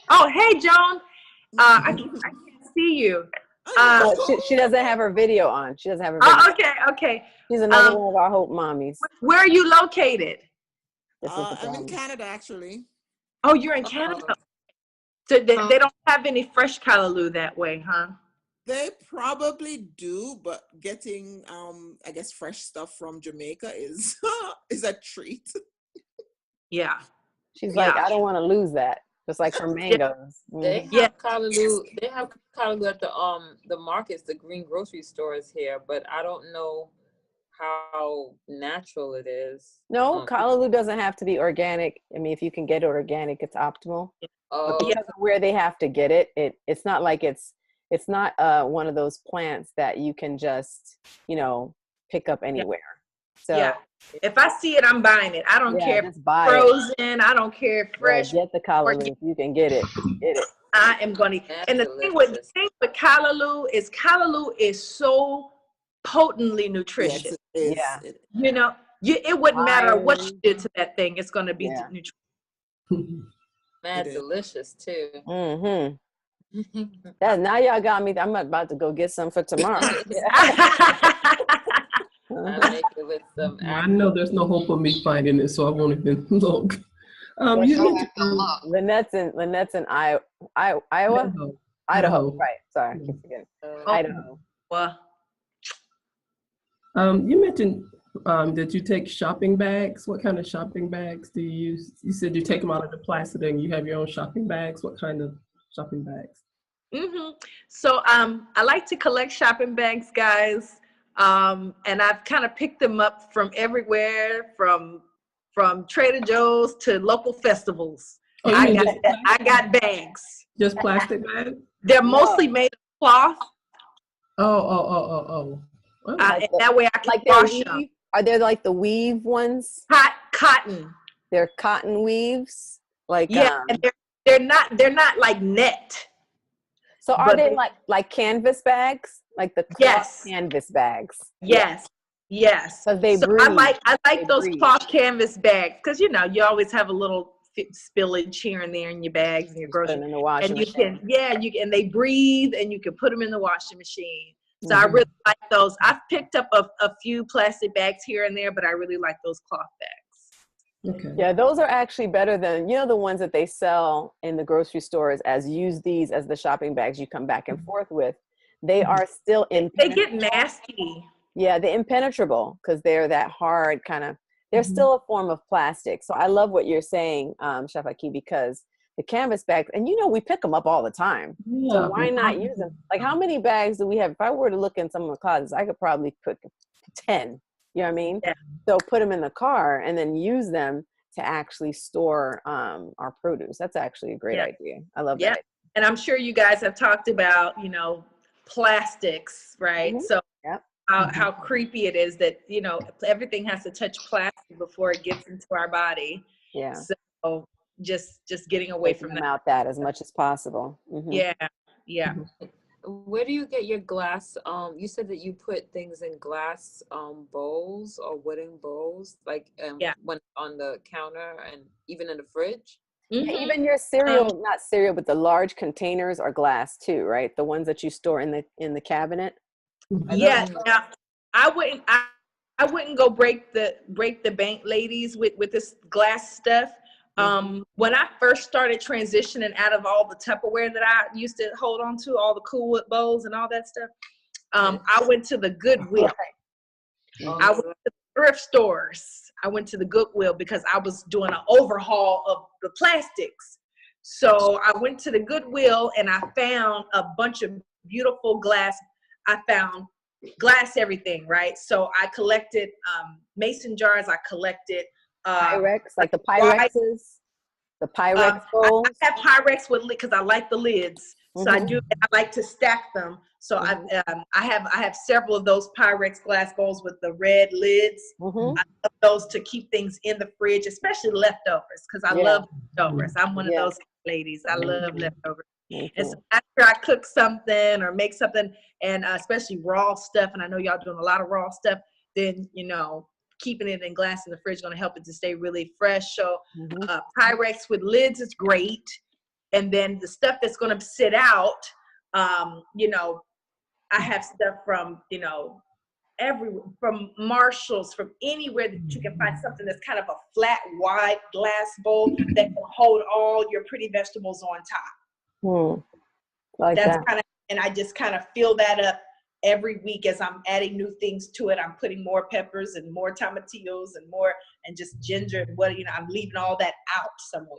Oh, hey, Joan. I can't see you. She doesn't have her video on. She doesn't have her video. Oh, okay. She's another one of our Hope mommies. Where are you located? This is the I'm in problem. Canada, actually. Oh, you're in Canada. So they don't have any fresh callaloo that way, huh? They probably do, but getting I guess fresh stuff from Jamaica is is a treat. Yeah. She's like, I don't want to lose that. Just like her mangoes. They Mhm. have callaloo. They have callaloo at the markets, the green grocery stores here, but I don't know how natural it is. No, callaloo doesn't have to be organic. I mean, if you can get it organic, it's optimal. But Oh, because of where they have to get it, it's not like it's not one of those plants that you can just, pick up anywhere. So yeah. If I see it, I'm buying it. I don't care if just it's buy frozen. I don't care if fresh. Get the callaloo if you can get it. Get it. I am going to. that's And the thing with callaloo is so potently nutritious. Yes, it is. Yeah. You know, it wouldn't matter what you Iron. did to that thing. It's going to be nutritious. mad It is. delicious too. Mm-hmm. Now y'all got me. I'm about to go get some for tomorrow. I make it with some. I know there's no hope of me finding it, so I won't even look. You mentioned Lynette's in Iowa. Idaho. Right. Sorry, I keep forgetting. Idaho. Well, you mentioned that you take shopping bags. What kind of shopping bags do you use? You said you take them out of the plastic and you have your own shopping bags. What kind of shopping bags? Mm-hmm. So I like to collect shopping bags, guys, and I've kind of picked them up from everywhere, from Trader Joe's to local festivals. Oh, I got bags. Just plastic bags? They're mostly made of cloth. Oh. And that way I can wash them. Are they like the weave ones? Cotton. They're cotton weaves. And they're not like net. So are they like canvas bags? Like the cloth canvas bags? Yes. Because they breathe. I like those cloth canvas bags, because you always have a little spillage here and there in your bags and your groceries. In the washing machine. And they breathe, and you can put them in the washing machine. So I really like those. I've picked up a few plastic bags here and there, but I really like those cloth bags. Okay. Yeah, those are actually better than, the ones that they sell in the grocery stores use these as the shopping bags you come back and forth with. They are still impenetrable. They get nasty. Yeah, they're impenetrable because they're that hard kind of, they're still a form of plastic. So I love what you're saying, Chef Ahki, because the canvas bags, and we pick them up all the time. Yeah. So why not use them? Like, how many bags do we have? If I were to look in some of the closets, I could probably put 10. You know what I mean? Yeah. So put them in the car and then use them to actually store our produce. That's actually a great idea. I love that. And I'm sure you guys have talked about, plastics, right? So how creepy it is that, everything has to touch plastic before it gets into our body. Yeah. So just getting away from that as much as possible. Mm-hmm. Yeah. Where do you get your glass? You said that you put things in glass bowls or wooden bowls, like when on the counter and even in the fridge. Mm-hmm. Yeah, even your cereal, not cereal, but the large containers are glass too, right? The ones that you store in the cabinet. Yeah. Now, I wouldn't go break the bank, ladies, with this glass stuff. When I first started transitioning out of all the Tupperware that I used to hold on to, all the Cool Whip bowls and all that stuff, I went to the Goodwill. I went to the thrift stores. I went to the Goodwill because I was doing an overhaul of the plastics. So I went to the Goodwill and I found a bunch of beautiful glass. I found glass everything, right? So I collected mason jars. I collected Pyrex, like the Pyrexes, the Pyrex bowls. I have Pyrex with because I like the lids. So I do. I like to stack them. So I have several of those Pyrex glass bowls with the red lids. I love those to keep things in the fridge, especially leftovers, because I love leftovers. I'm one of those ladies. I love leftovers. And so after I cook something or make something, and especially raw stuff, and I know y'all doing a lot of raw stuff, then keeping it in glass in the fridge is going to help it to stay really fresh. So Pyrex with lids is great. And then the stuff that's going to sit out, I have stuff from, from Marshall's, from anywhere that you can find something that's kind of a flat, wide glass bowl that can hold all your pretty vegetables on top. Like that's that. kind of, and I just kind of fill that up every week as I'm adding new things to it. I'm putting more peppers and more tomatillos and more, and just ginger and I'm leaving all that out somewhere.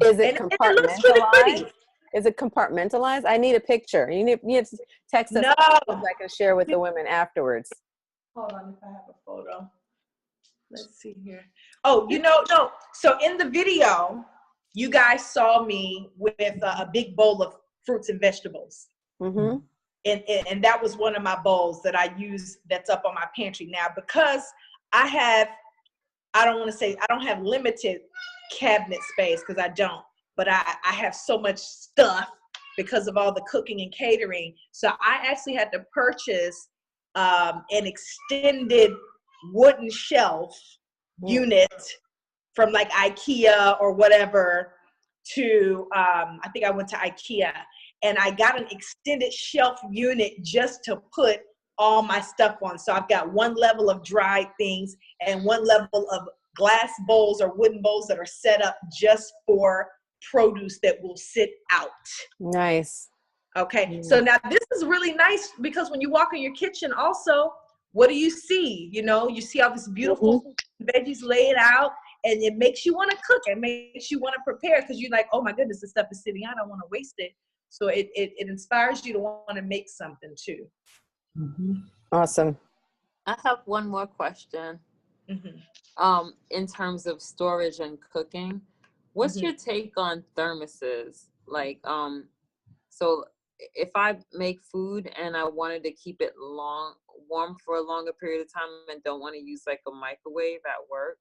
Is it compartmentalized? It looks really pretty. Is it compartmentalized? I need a picture. You need to text us so I can share with the women afterwards. Hold on, if I have a photo. Let's see here. Oh, no. So in the video, you guys saw me with a big bowl of fruits and vegetables. And that was one of my bowls that I use that's up on my pantry now, because I don't have limited cabinet space, because I don't, but I have so much stuff because of all the cooking and catering. So I actually had to purchase an extended wooden shelf unit from like IKEA or whatever to, I think I went to IKEA, and I got an extended shelf unit just to put all my stuff on. So I've got one level of dried things and one level of glass bowls or wooden bowls that are set up just for produce that will sit out. Nice. Okay. So now this is really nice, because when you walk in your kitchen also, what do you see? You see all this beautiful veggies laid out, and it makes you want to cook. It makes you want to prepare, because you're like, oh my goodness, this stuff is sitting out. I don't want to waste it. So it inspires you to want to make something too. Awesome. I have one more question. In terms of storage and cooking, what's your take on thermoses? Like, so if I make food and I wanted to keep it warm for a longer period of time and don't want to use like a microwave at work,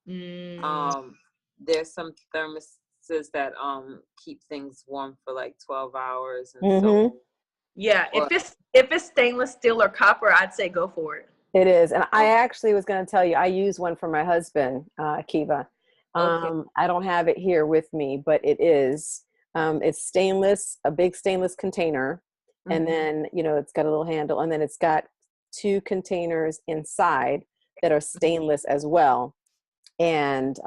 there's some thermoses that keep things warm for like 12 hours and so. Yeah, if it's stainless steel or copper, I'd say go for it. It is. And I actually was going to tell you, I use one for my husband, Kiva. I don't have it here with me, but it is. It's stainless, a big stainless container. And then, it's got a little handle, and then it's got 2 containers inside that are stainless as well. And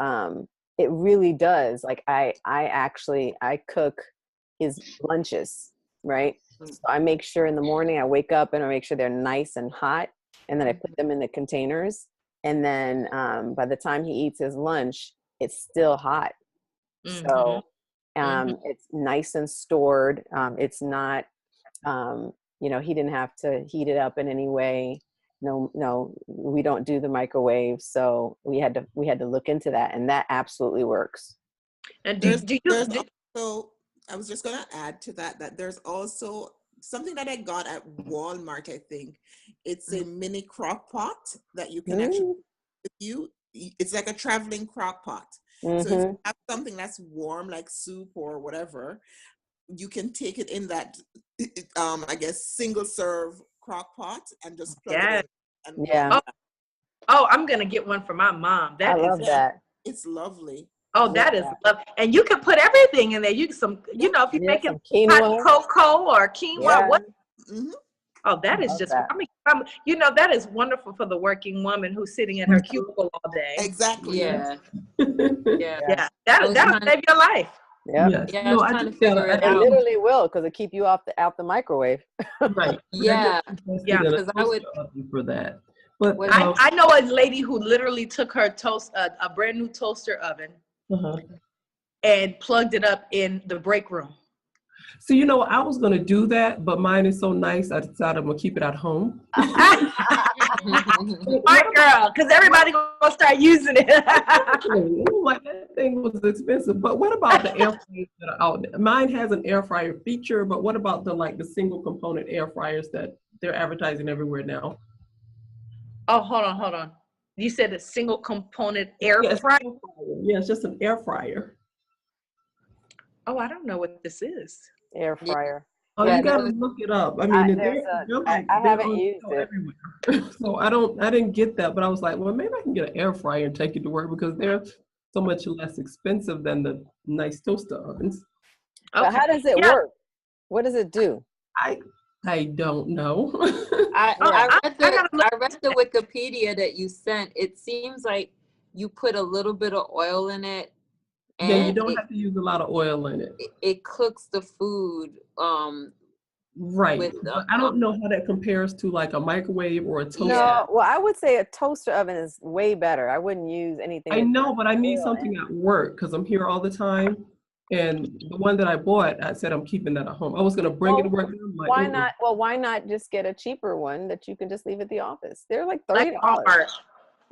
it really does. Like I cook his lunches, right? So I make sure in the morning I wake up and I make sure they're nice and hot. And then I put them in the containers. And then by the time he eats his lunch, it's still hot. So it's nice and stored. It's not, he didn't have to heat it up in any way. No, we don't do the microwave. So we had to look into that, and that absolutely works. And so I was just going to add to that there's also something that I got at Walmart, I think. It's a mini crock pot that you can actually, it's like a traveling crock pot. So if you have something that's warm, like soup or whatever, you can take it in that, I guess, single serve crock pot and just plug it in. And I'm going to get one for my mom. I love that. It's lovely. Oh, that is lovely. And you can put everything in there. You can if you're making hot cocoa or quinoa, Oh, that is just, I mean, you know, that is wonderful for the working woman who's sitting in her cubicle all day. Exactly. Yeah. Yeah. That'll save your life. Yep. Yes. Yeah, I was trying to figure it It out. literally will, because it keep you out the microwave. Right. Yeah. Yeah. Because I would for that. But I know a lady who literally took her a brand new toaster oven and plugged it up in the break room. So, you know, I was going to do that, but mine is so nice, I decided I'm going to keep it at home. Smart girl, because everybody going to start using it. Like, that thing was expensive. But what about the air fryers that are out there? Mine has an air fryer feature, but what about the single component air fryers that they're advertising everywhere now? Oh, hold on. You said a single component air fryer? Yeah, it's just an air fryer. Oh, I don't know what this is. Air fryer. Oh, Yeah, you gotta look it up. I mean, I haven't used it. Everywhere. So I didn't get that, but I was like, well, maybe I can get an air fryer and take it to work because they're so much less expensive than the nice toaster ovens. Okay. But how does it work? What does it do? I don't know. I read the Wikipedia that you sent. It seems like you put a little bit of oil in it. And yeah, you don't have to use a lot of oil in it. It cooks the food. Right. But I don't know how that compares to like a microwave or a toaster. No, well, I would say a toaster oven is way better. I wouldn't use anything. I know, but I need something at work because I'm here all the time. And the one that I bought, I said I'm keeping that at home. I was going to bring it to work. Why not? Well, why not just get a cheaper one that you can just leave at the office? They're like $30.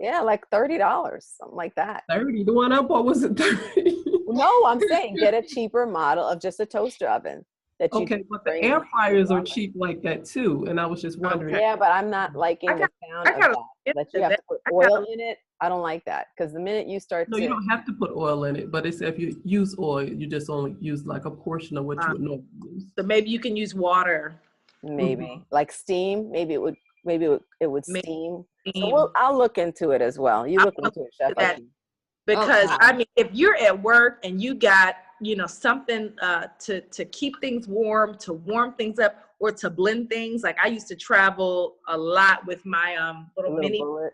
Yeah, like $30, something like that. 30. The one I bought was at 30. No, I'm saying get a cheaper model of just a toaster oven. That you but the air fryers are cheap like that too. And I was just wondering. Yeah, but I'm not liking the sound of that. That you have to put oil in it. I don't like that because the minute you start you don't have to put oil in it, but it's if you use oil, you just only use like a portion of what you would normally use. So maybe you can use water. Maybe like steam. Maybe it would steam. So I'll look into it as well. You look into it, Chef. Because I mean, if you're at work and you got something to keep things warm, to warm things up, or to blend things. Like I used to travel a lot with my little mini. Bullet.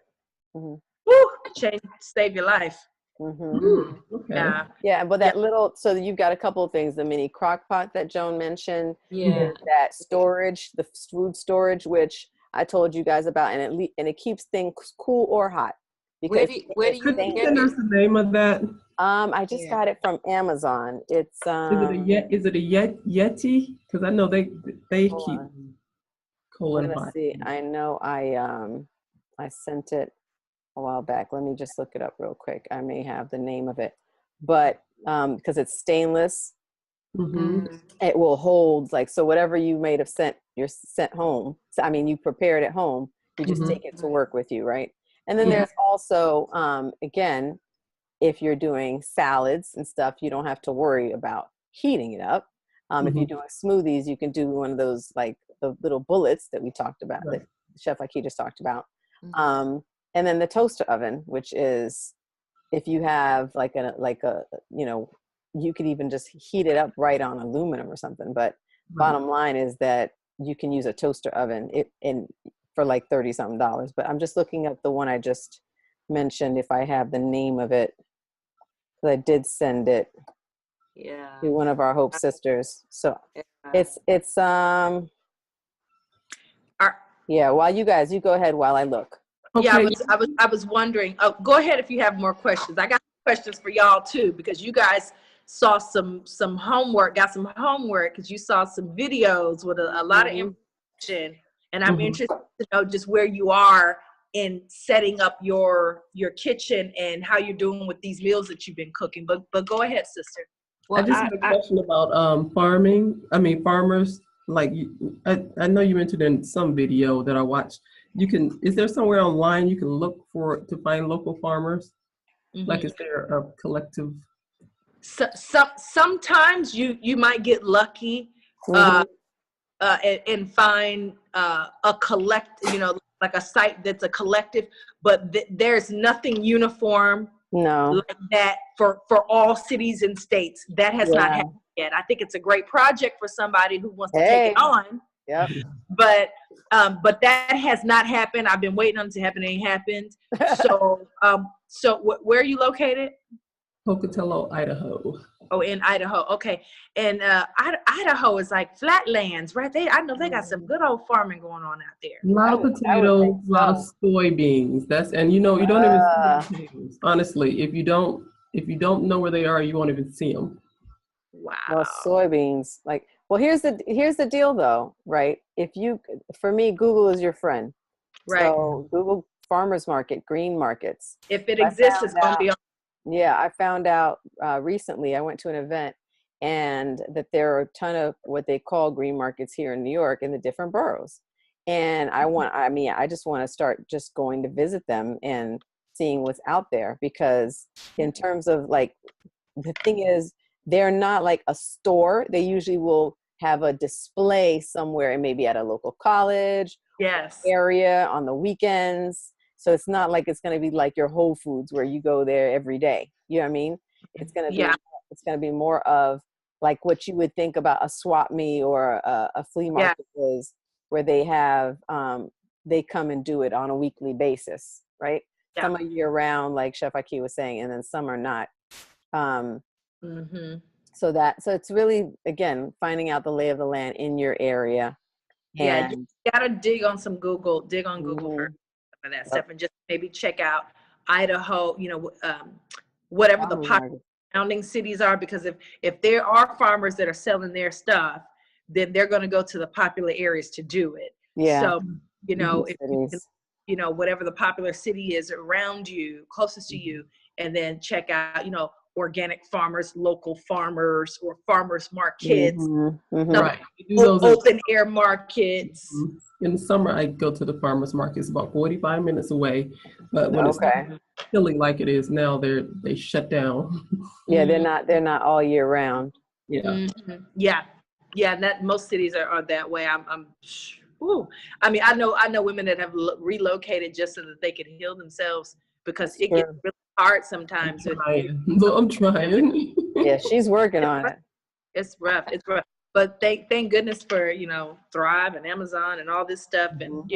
Save your life. Okay. Yeah, but that little, so you've got a couple of things. The mini crock pot that Joan mentioned. Yeah. That storage, the food storage, which I told you guys about, and it keeps things cool or hot. Where do you get the name of that? I just got it from Amazon. It's is it a Yeti? Because I know they keep cool and hot. See, I know I sent it a while back. Let me just look it up real quick. I may have the name of it, but because it's stainless, it will hold so whatever you may have sent home. So I mean, you prepared at home. You just take it to work with you, right? And then there's also again, if you're doing salads and stuff, you don't have to worry about heating it up. If you're doing smoothies, you can do one of those like the little bullets that we talked about, that Chef Ahki just talked about. And then the toaster oven, which is if you have you could even just heat it up right on aluminum or something. But bottom line is that you can use a toaster oven for like $30-something. But I'm just looking up the one I just mentioned if I have the name of it. Because I did send it to one of our Hope sisters. So it's while you go ahead while I look. Okay. Yeah, I was wondering. Oh, go ahead if you have more questions. I got questions for y'all too, because you guys saw some homework, got some homework because you saw some videos with a lot of information, and I'm interested to know just where you are in setting up your kitchen and how you're doing with these meals that you've been cooking. But go ahead, sister. Well, I just have a question about farming. I mean, farmers. Like I know you mentioned in some video that I watched. Is there somewhere online you can look to find local farmers? Like, is there a collective? Sometimes you might get lucky and find a like a site that's a collective, but there's nothing uniform like that for all cities and states. That has not happened yet. I think it's a great project for somebody who wants to take it on. Yep. But But that has not happened. I've been waiting on it to happen. It ain't happened. So, where are you located? Pocatello, Idaho. Oh, in Idaho. Okay. And Idaho is like flatlands, right? I know they got some good old farming going on out there. A lot of potatoes, a lot of soybeans. And you don't even see the potatoes. Honestly, if you don't know where they are, you won't even see them. Wow. Well, soybeans, like, well, here's the deal though, right? For me, Google is your friend. Right. So Google farmers market, green markets. If it exists, it's going to be on. Yeah, I found out recently, I went to an event, and that there are a ton of what they call green markets here in New York in the different boroughs. And I just want to start just going to visit them and seeing what's out there, because in terms of like, the thing is, they're not like a store. They usually will have a display somewhere, and maybe at a local college area on the weekends. So it's not like it's going to be like your Whole Foods where you go there every day. You know what I mean? It's going to be more of like what you would think about a swap meet or a flea market is, where they have, they come and do it on a weekly basis, right? Yeah. Some are year round, like Chef Ahki was saying, and then some are not. So it's really, again, finding out the lay of the land in your area. Yeah, you gotta dig on Google for some of that stuff, and just maybe check out Idaho, whatever the surrounding cities are, because if there are farmers that are selling their stuff, then they're going to go to the popular areas to do it. Yeah. So, if you can, whatever the popular city is around you, closest to you, and then check out, organic farmers, local farmers, or farmers markets, right? Open air markets. In the summer, I go to the farmers markets about 45 minutes away, but when it's chilly like it is now, they shut down. Yeah, they're not all year round. Yeah, yeah. That most cities are that way. I mean, I know women that have relocated just so that they can heal themselves, because it gets really hard sometimes. I'm trying. Yeah, she's working on it. It's rough. But thank goodness for, Thrive and Amazon and all this stuff, and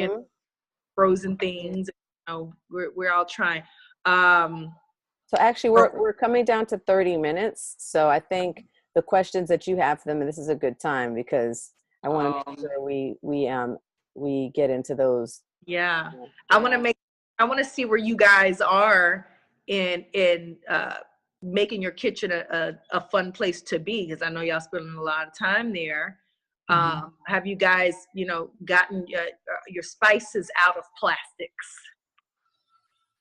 frozen things. We're all trying. So actually, we're coming down to 30 minutes. So I think the questions that you have for them, and this is a good time, because I want to make sure we get into those. Yeah, I want to see where you guys are in making your kitchen a fun place to be, because I know y'all spending a lot of time there. Have you guys, gotten your spices out of plastics?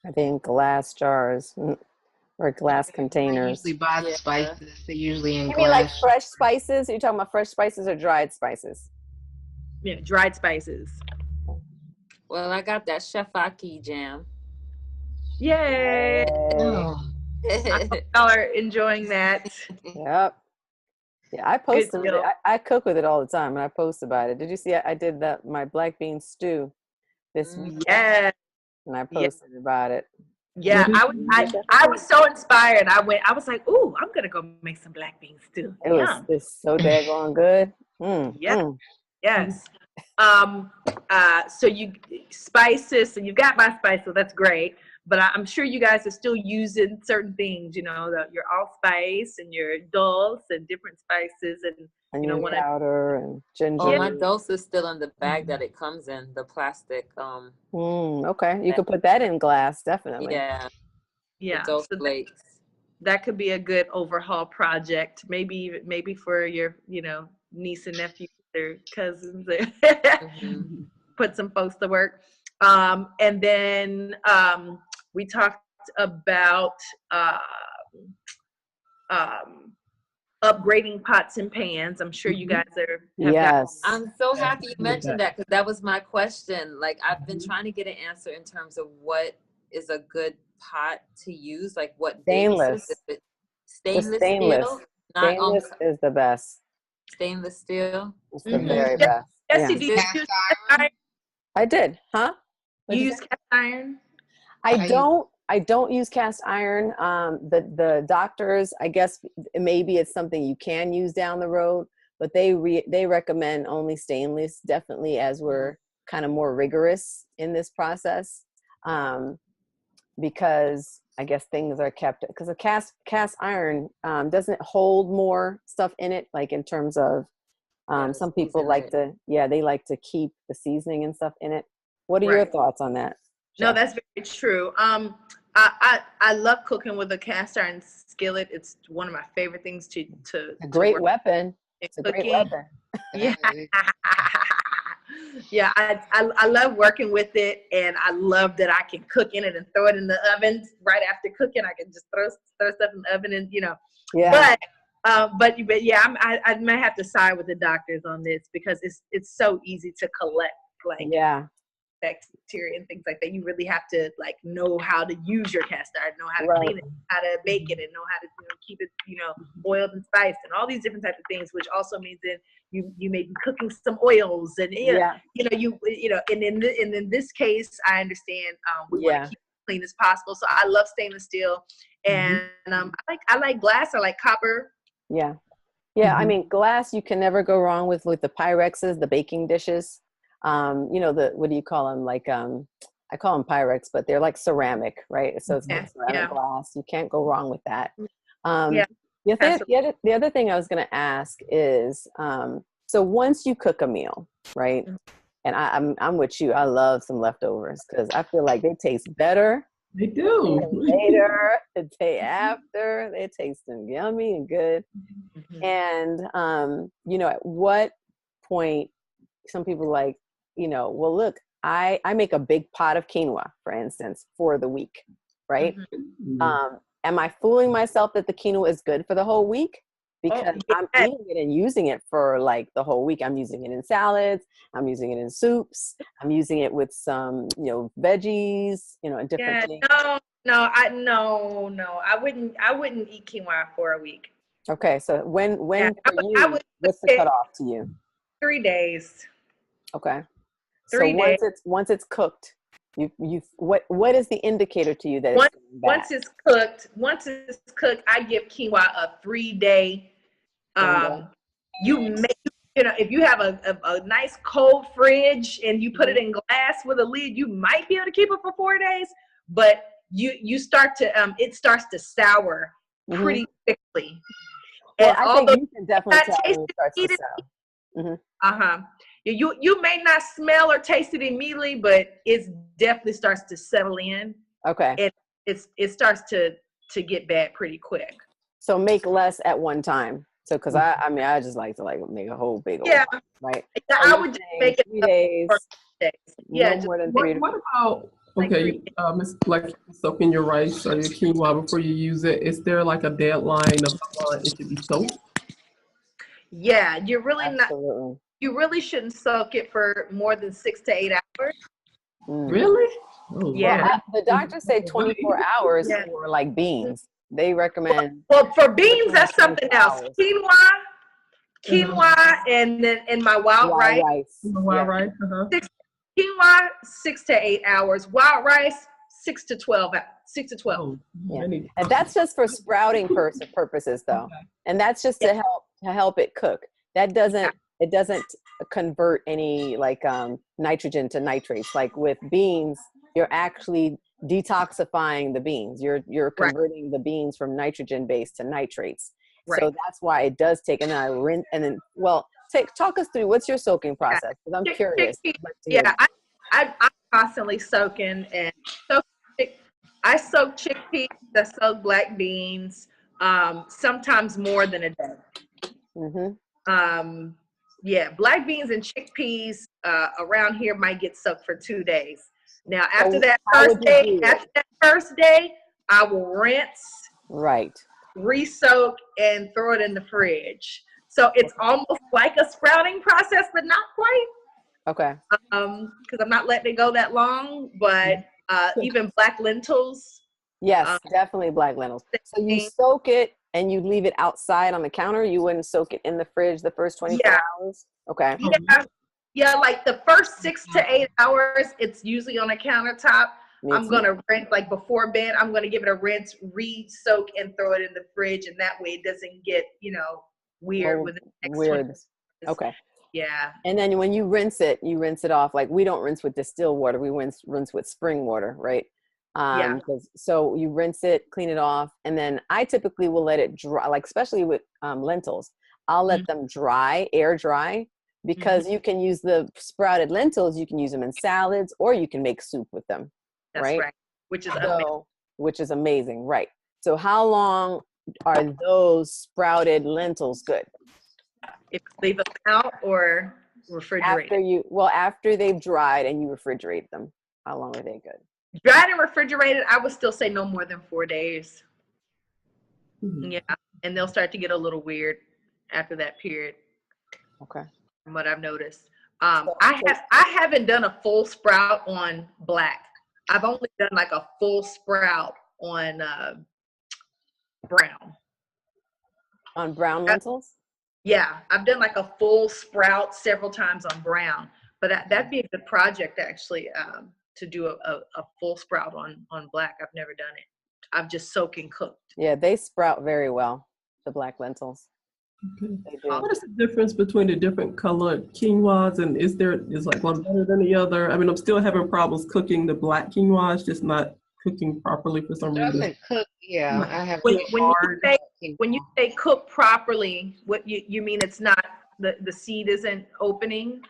I think glass jars or glass containers. I usually buy the spices. They're usually in glass. You mean like fresh spices? Are you talking about fresh spices or dried spices? Yeah, dried spices. Well, I got that Chef Ahki jam. Yay! Y'all are enjoying that. Yep. Yeah, I post them. I cook with it all the time, and I post about it. Did you see? I did my black bean stew this week. Yeah. And I posted about it. Yeah, I was so inspired. I was like, ooh, I'm gonna go make some black bean stew. It's so daggone good. Yes. So you spices, so you got my spice, so that's great. But I'm sure you guys are still using certain things, your allspice and your dulse and different spices, and onion powder and ginger. Oh, my dulse is still in the bag that it comes in, the plastic. Okay, you could put that in glass, definitely. Yeah. Dulse flakes. That could be a good overhaul project. Maybe for your niece and nephew, their cousins. Put some folks to work. And then we talked about upgrading pots and pans. I'm sure you guys I'm so happy you mentioned that, because that was my question. Like, I've been trying to get an answer in terms of what is a good pot to use, like what stainless. Stainless steel? Stainless is the best. Stainless steel? It's the very best. Yes, you use cast iron? I did, huh? You use cast iron? I don't use cast iron. The doctors, I guess maybe it's something you can use down the road, but they recommend only stainless, definitely, as we're kind of more rigorous in this process, because I guess things are kept, because a cast iron doesn't it hold more stuff in it, like in terms of some people like to, they like to keep the seasoning and stuff in it. What are your thoughts on that, Chef? No, that's very true. I love cooking with a cast iron skillet. It's one of my favorite things to a great weapon. It's a great weapon. Yeah. Yeah, I love working with it, and I love that I can cook in it and throw it in the oven right after cooking. I can just throw stuff in the oven, and Yeah. But yeah, I might have to side with the doctors on this, because it's so easy to collect bacteria and things like that. You really have to know how to use your cast iron, know how to clean it, how to bake it, and know how to keep it oiled and spiced, and all these different types of things, which also means that you may be cooking some oils, and and in this case, I understand we want to keep it clean as possible. So I love stainless steel, and I like glass, I like copper. I mean, glass, you can never go wrong with the Pyrexes, the baking dishes. What do you call them? I call them Pyrex, but they're like ceramic, right? So it's like ceramic glass. You can't go wrong with that. The other thing I was going to ask is, so once you cook a meal, right? And I'm with you. I love some leftovers, because I feel like they taste better. They do. Later, the day after, they taste yummy and good. And, at what point, some people well, look, I make a big pot of quinoa, for instance, for the week, right? Am I fooling myself that the quinoa is good for the whole week? Because I'm eating it and using it for the whole week. I'm using it in salads. I'm using it in soups. I'm using it with some, veggies, and different things. I wouldn't eat quinoa for a week. Okay, so when for you, what's the cutoff to you? 3 days. Okay. 3 days. Once it's cooked, what is the indicator to you that it's bad? Once it's cooked, I give quinoa a 3-day. If you have a nice cold fridge and you put it in glass with a lid, you might be able to keep it for 4 days. But you start to it starts to sour pretty quickly. Well, I think you can definitely tell when it starts to sour. You may not smell or taste it immediately, but it definitely starts to settle in. Okay. And it starts to get bad pretty quick. So make less at one time. So, because I just like to make a whole big old pot, right? I would just make it 3 days. Yeah, no more than 3 What about, Ms. Black, soaking your rice or your quinoa before you use it? Is there a deadline of how long it should be soaked? Yeah, you're really Absolutely. you really shouldn't soak it for more than 6 to 8 hours. Really? Oh, Yeah. wow. The doctors say 24 hours for beans. They recommend. Well, for beans, that's something else. Quinoa, and then my wild rice. Wild rice. Quinoa, 6 to 8 hours. Wild rice, 6 to 12. 6 to 12. And that's just for sprouting purposes, though. Okay. And that's just to help it cook. It doesn't convert any nitrogen to nitrates. Like with beans, you're actually detoxifying the beans. You're converting the beans from nitrogen based to nitrates. Right. So that's why it does take. And then I rinse. And then, talk us through what's your soaking process, because I'm curious. I'm constantly soaking, and I soak chickpeas. I soak black beans. Sometimes more than a day. Black beans and chickpeas around here might get soaked for 2 days. Now, after that first day, I will rinse, re-soak, and throw it in the fridge. So it's almost like a sprouting process, but not quite. Okay. Because I'm not letting it go that long, but even black lentils. Yes, definitely black lentils. So you soak it and you leave it outside on the counter? You wouldn't soak it in the fridge the first 24 hours? Okay. Yeah, like the first 6 to 8 hours, it's usually on a countertop. I'm going to rinse, before bed, I'm going to give it a rinse, re-soak, and throw it in the fridge. And that way it doesn't get, weird with the next weird. Okay. Yeah. And then when you rinse it off. Like we don't rinse with distilled water. We rinse with spring water, right? Yeah. So you rinse it, clean it off, and then I typically will let it dry. Like especially with lentils, I'll let them dry, air dry, because you can use the sprouted lentils. You can use them in salads, or you can make soup with them. That's right. Which is amazing. Which is amazing, right? So how long are those sprouted lentils good? If leave them out or refrigerated? After they've dried and you refrigerate them, how long are they good? Dried and refrigerated, I would still say no more than 4 days. Yeah, and they'll start to get a little weird after that period. Okay. From what I've noticed. I haven't done a full sprout on black. I've only done like a full sprout on brown. On brown lentils? Yeah, I've done like a full sprout several times on brown, but that'd be a good project actually, to do a full sprout on black. I've never done it. I've just soaked and cooked. Yeah, they sprout very well, the black lentils. Okay. They do. What is the difference between the different colored quinoas, and is like one better than the other? I mean, I'm still having problems cooking the black quinoa. It's just not cooking properly for some reason. Doesn't cook, yeah. I have When you say cook properly, what you mean it's not, the seed isn't opening?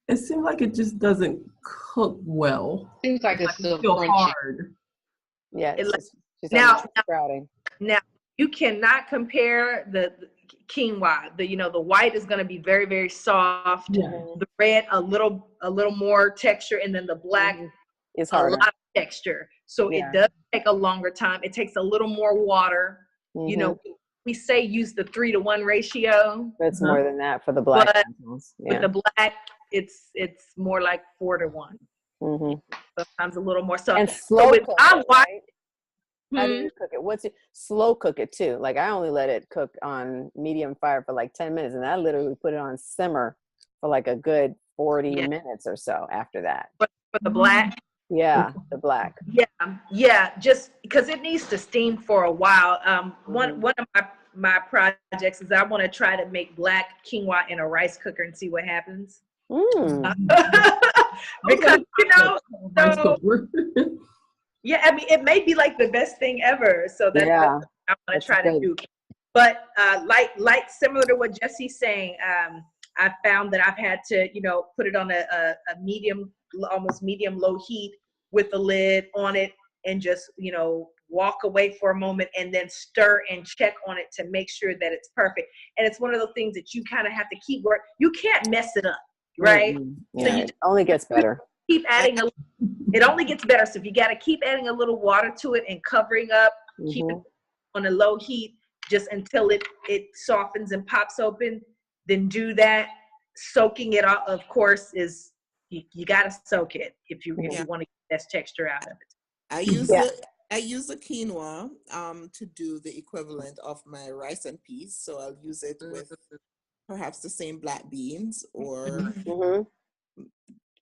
It seems like it just doesn't cook well. Seems like it's still feel crunchy. hard. Yeah, now sprouting. Now you cannot compare the quinoa. The white is going to be very, very soft. Yeah. The red a little more texture, and then the black is harder. A lot of texture. So it does take a longer time. It takes a little more water. We say use the 3-to-1 ratio. It's more than that for the black. But with the black, it's more like 4-to-1. Sometimes a little more. So, and slow cook it, right? How do you cook it? Slow cook it too? Like I only let it cook on medium fire for like 10 minutes, and I literally put it on simmer for like a good 40 minutes or so after that. But for the black? Yeah, the black. Yeah, just because it needs to steam for a while. One of my projects is I want to try to make black quinoa in a rice cooker and see what happens. Because yeah, I mean, it may be like the best thing ever. So that's what I want to try to do. But like similar to what Gessie's saying, I found that I've had to, put it on a medium, almost medium low heat with the lid on it, and just, walk away for a moment and then stir and check on it to make sure that it's perfect. And it's one of those things that you kind of have to keep work. You can't mess it up, right? Yeah, so it only gets better. Keep adding it only gets better. So if you got to keep adding a little water to it and covering up, keep it on a low heat just until it softens and pops open, then do that. Soaking it up, of course, is you got to soak it if you want to get the best texture out of it. I use the quinoa to do the equivalent of my rice and peas. So I'll use it with perhaps the same black beans, or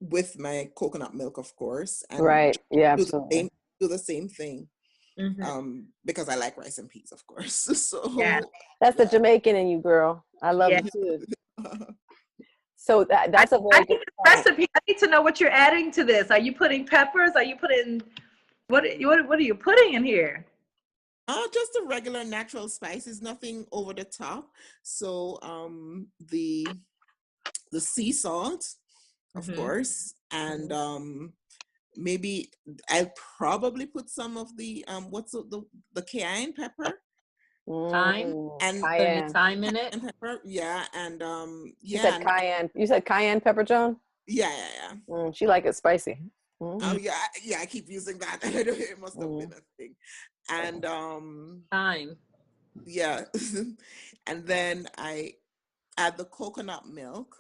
with my coconut milk, of course. And absolutely. Do the same thing. Because I like rice and peas, of course. So that's the Jamaican in you, girl. I love it too. So that's a very good recipe. I need to know what you're adding to this. Are you putting peppers? Are you putting what are you putting in here? Just the regular natural spices, nothing over the top. So the sea salt, of course, and maybe I'll probably put some of the what's the cayenne pepper. Thyme and the thyme in it. And pepper, and You said cayenne. You said cayenne pepper, Joan? Yeah. She like it spicy. Oh yeah, I keep using that. It must have been a thing. And thyme. Yeah, and then I add the coconut milk.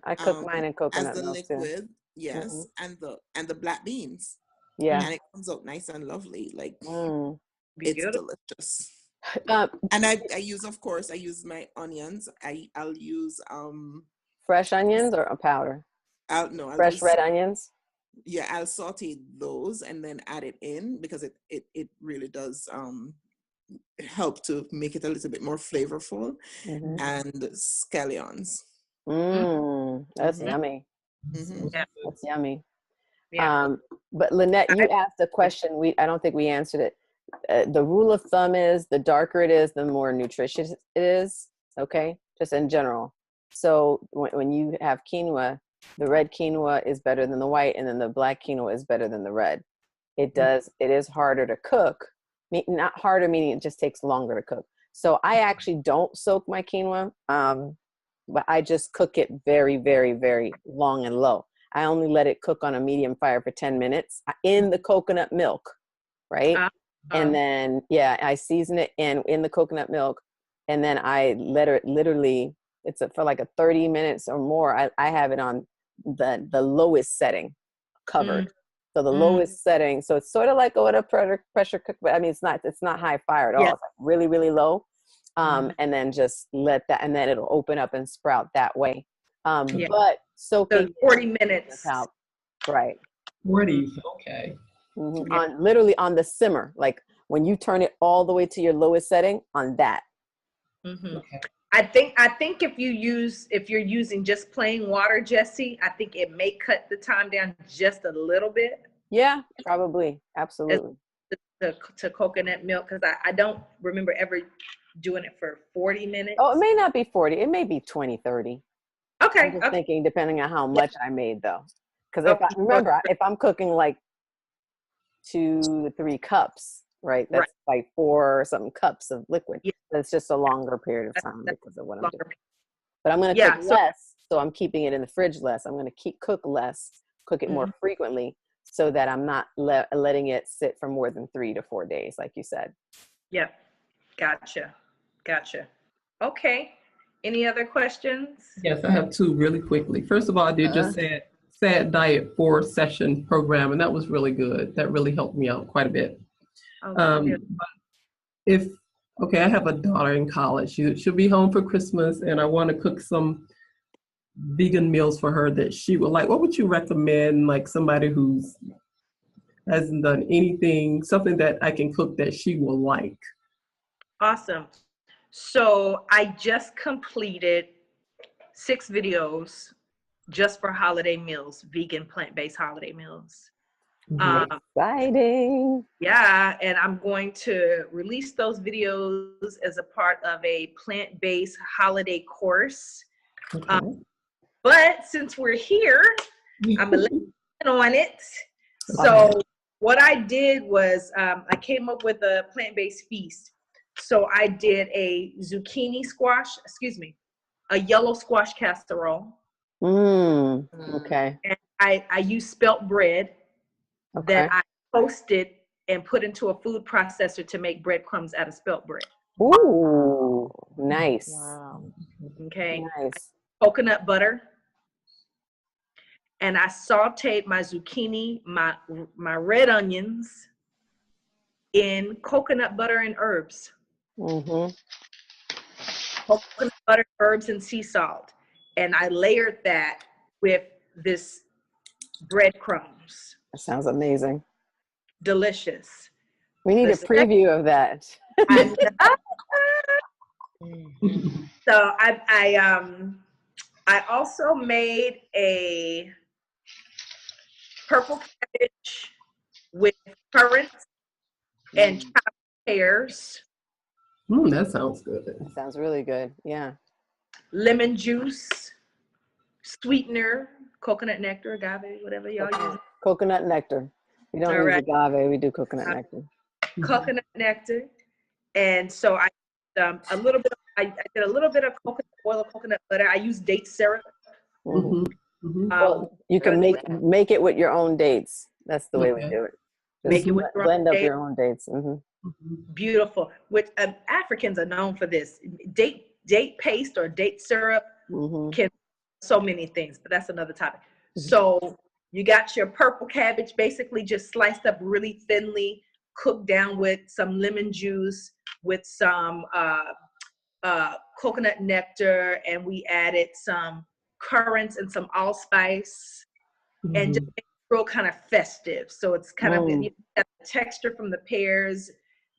I cook mine in coconut as the milk liquid. too. Yes, and the black beans. Yeah, and it comes out nice and lovely. Like it's delicious. And I use, of course, I use my onions. I'll use fresh onions or a powder. Fresh red onions. Yeah, I'll saute those and then add it in, because it really does help to make it a little bit more flavorful. And scallions. That's Mhm. yummy. Yeah. That's yummy. Yeah. But Lynette, you asked a question. I don't think we answered it. The rule of thumb is the darker it is, the more nutritious it is. Okay, just in general. So when you have quinoa, the red quinoa is better than the white, and then the black quinoa is better than the red. It is harder to cook. Not harder, meaning it just takes longer to cook. So I actually don't soak my quinoa, but I just cook it very, very, very long and low. I only let it cook on a medium fire for 10 minutes in the coconut milk, right? And then, I season it in the coconut milk, and then I let it literally, for like a 30 minutes or more, I have it on the lowest setting, covered. So the lowest setting, so it's sort of like what a pressure cook, but I mean, it's not high fire at all. It's like really, really low. And then just let that, and then it'll open up and sprout that way. But soaking 40 minutes. Right. 40, okay. Literally on the simmer, like when you turn it all the way to your lowest setting on that. Okay. I think if you're using just plain water, Gessie, I think it may cut the time down just a little bit. Yeah, probably. Absolutely. To coconut milk, because I don't remember ever doing it for 40 minutes. Oh, it may not be 40. It may be 20, 30. Okay. I'm just thinking depending on how much I made though. Because if I'm cooking like 2 to 3 cups, right? That's like 4 or something cups of liquid. Yeah. That's just a longer period of time because of what I'm doing. But I'm going to cook less, so I'm keeping it in the fridge less. I'm going to cook less, cook it more frequently, so that I'm not letting it sit for more than 3 to 4 days, like you said. Yep. Gotcha. Okay. Any other questions? Yes, I have 2 really quickly. First of all, I did just sad diet 4-session program, and that was really good. That really helped me out quite a bit. But I have a daughter in college. She'll be home for Christmas, and I want to cook some vegan meals for her that she would like. What would you recommend, like somebody who hasn't done anything, something that I can cook that she will like? Awesome. So I just completed 6 videos just for holiday meals, vegan plant-based holiday meals. Exciting. Yeah, and I'm going to release those videos as a part of a plant-based holiday course. Okay. But since we're here, I'm going to let you in on it. So what I did was I came up with a plant-based feast. So I did a yellow squash casserole. Okay. And I used spelt bread that I toasted and put into a food processor to make breadcrumbs out of spelt bread. Ooh, nice. Wow. Okay. Nice. Coconut butter. And I sauteed my zucchini, my red onions in coconut butter and herbs. Coconut butter, herbs, and sea salt. And I layered that with this breadcrumbs. That sounds amazing. Delicious. We need a preview of that. So I also made a purple cabbage with currants and chopped pears. That sounds good. That sounds really good. Yeah. Lemon juice, sweetener, coconut nectar, agave, whatever y'all use. Coconut nectar. We don't use agave. We do coconut nectar. Coconut nectar, and so I did a little bit of coconut oil, coconut butter. I use date syrup. Well, you can make it with your own dates. That's the way we do it. Make it with blend up your own dates. Beautiful. Which Africans are known for this. Date paste or date syrup can so many things, but that's another topic. So you got your purple cabbage, basically just sliced up really thinly, cooked down with some lemon juice, with some coconut nectar, and we added some currants and some allspice, and just make it real kind of festive. So it's kind of, you got the texture from the pears,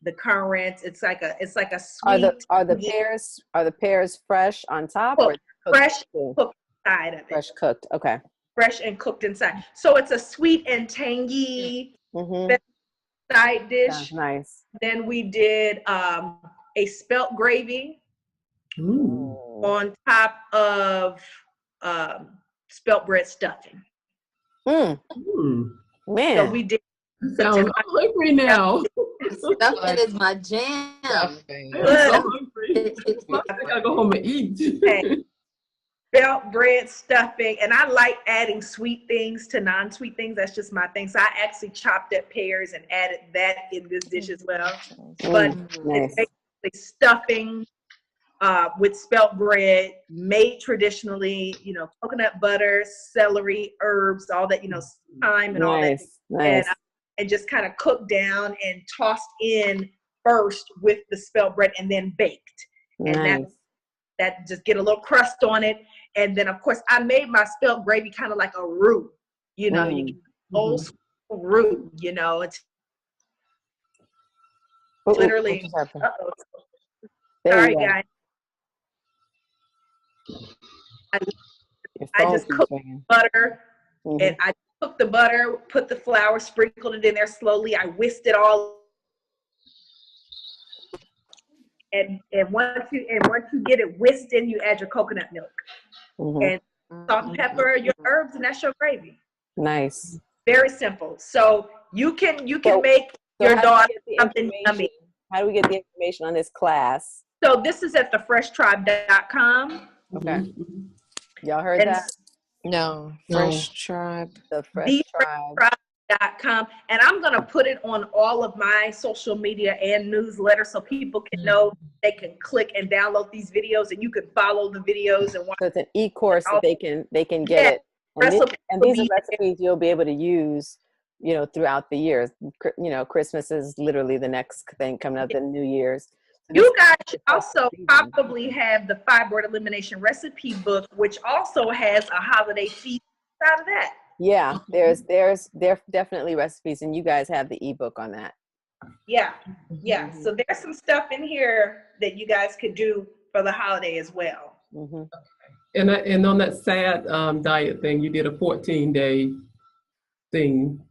the currants. It's like a sweet. Are the pears fresh on top, or fresh too. cooked side of it. Fresh cooked. Okay. Fresh and cooked inside. So it's a sweet and tangy side dish. Sounds nice. Then we did a spelt gravy on top of spelt bread stuffing. Man. So we did. Sounds hungry now. Stuffing is my jam. Stuffing. I'm so hungry. I gotta go home and eat. Spelt bread stuffing, and I like adding sweet things to non-sweet things. That's just my thing. So I actually chopped up pears and added that in this dish as well. But Nice. it's basically stuffing with spelt bread, made traditionally. You know, coconut butter, celery, herbs, all that. You know, thyme and all that. Nice. And just kind of cooked down and tossed in first with the spelt bread and then baked. And that just get a little crust on it. And then, of course, I made my spelt gravy kind of like a roux. You know, you get old school roux, you know. It's literally, sorry, guys. I just cooked butter, and I cooked the butter, put the flour, sprinkled it in there slowly. I whisked it all. And once you get it whisked in, you add your coconut milk and salt and pepper, your herbs, and that's your gravy. Nice. Very simple. So you can make your daughter something yummy. How do we get the information on this class? So this is at thefreshtribe.com. Okay. Y'all heard that? No. Fresh Tribe. The Fresh Tribe. .com, and I'm going to put it on all of my social media and newsletter so people can know they can click and download these videos, and you can follow the videos and watch. So it's an e-course that they can get it. And these are recipes you'll be able to use, you know, throughout the years. You know, Christmas is literally the next thing coming up, the New Year's. You guys also probably have the fibroid elimination recipe book, which also has a holiday feast out of that. Yeah, there are definitely recipes, and you guys have the ebook on that. Yeah. So there's some stuff in here that you guys could do for the holiday as well. And on that SAD diet thing, you did a 14-day thing.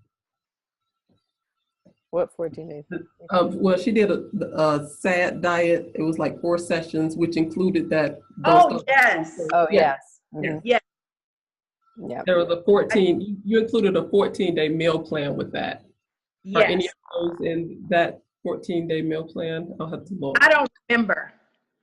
What 14 days? Well, she did a SAD diet. It was like 4 sessions, which included that. Oh, yes. Oh, yes. Yeah. Yeah. There was a 14. You included a 14-day meal plan with that. Yes. Are any of those in that 14-day meal plan? I'll have to look. I don't remember.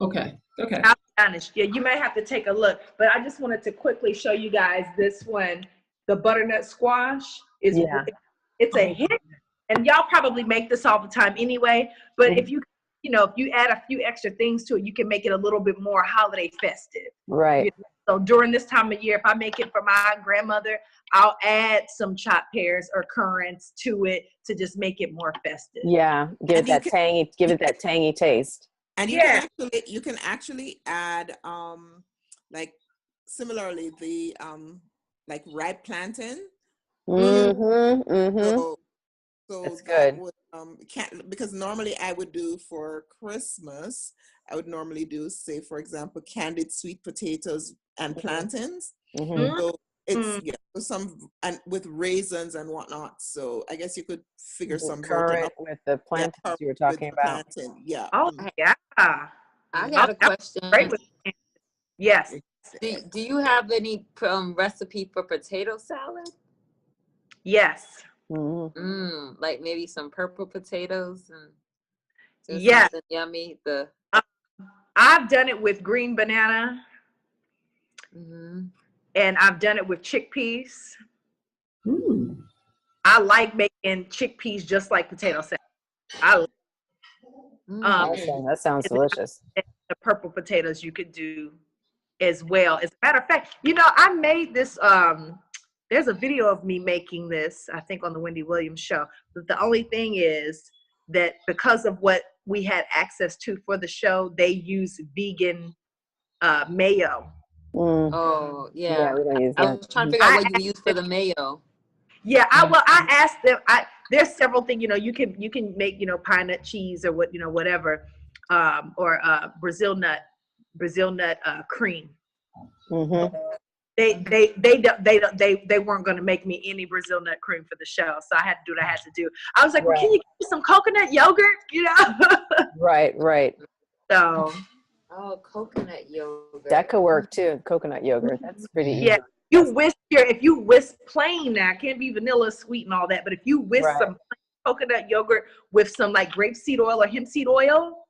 Okay. I'll be honest. Yeah, you may have to take a look. But I just wanted to quickly show you guys this one. The butternut squash it's a hit. And y'all probably make this all the time anyway. But if you add a few extra things to it, you can make it a little bit more holiday festive. Right. You know? So during this time of year, if I make it for my grandmother, I'll add some chopped pears or currants to it to just make it more festive. Yeah, give it that tangy taste. And you can actually add like similarly the like ripe plantain. So that's that good. Would, because normally I would do for Christmas, I would normally do, say, for example, candied sweet potatoes and plantains. So it's some and with raisins and whatnot. So I guess you could figure some current with the plantains you were talking about. Yeah. Oh yeah. I got a question. Yes. Do you have any recipe for potato salad? Yes. Like maybe some purple potatoes and something yummy. I've done it with green banana, and I've done it with chickpeas. I like making chickpeas just like potato salad. That sounds delicious. The purple potatoes you could do as well. As a matter of fact, you know, I made this. There's a video of me making this, I think, on the Wendy Williams show. But the only thing is that because of what we had access to for the show, they use vegan mayo. Oh, yeah. We don't use that. I was trying to figure out what you use for the mayo. Yeah, I asked them. There's several things, you know, you can make, you know, pine nut cheese or what, you know, whatever, or Brazil nut cream. They weren't going to make me any Brazil nut cream for the show, so I had to do what I had to do. I was like, well, can you give me some coconut yogurt? You know? Right. So. Oh, coconut yogurt. That could work too. Coconut yogurt. That's pretty easy. Yeah. If you whisk plain now, it can't be vanilla, sweet, and all that. But if you whisk some coconut yogurt with some like grapeseed oil or hemp seed oil,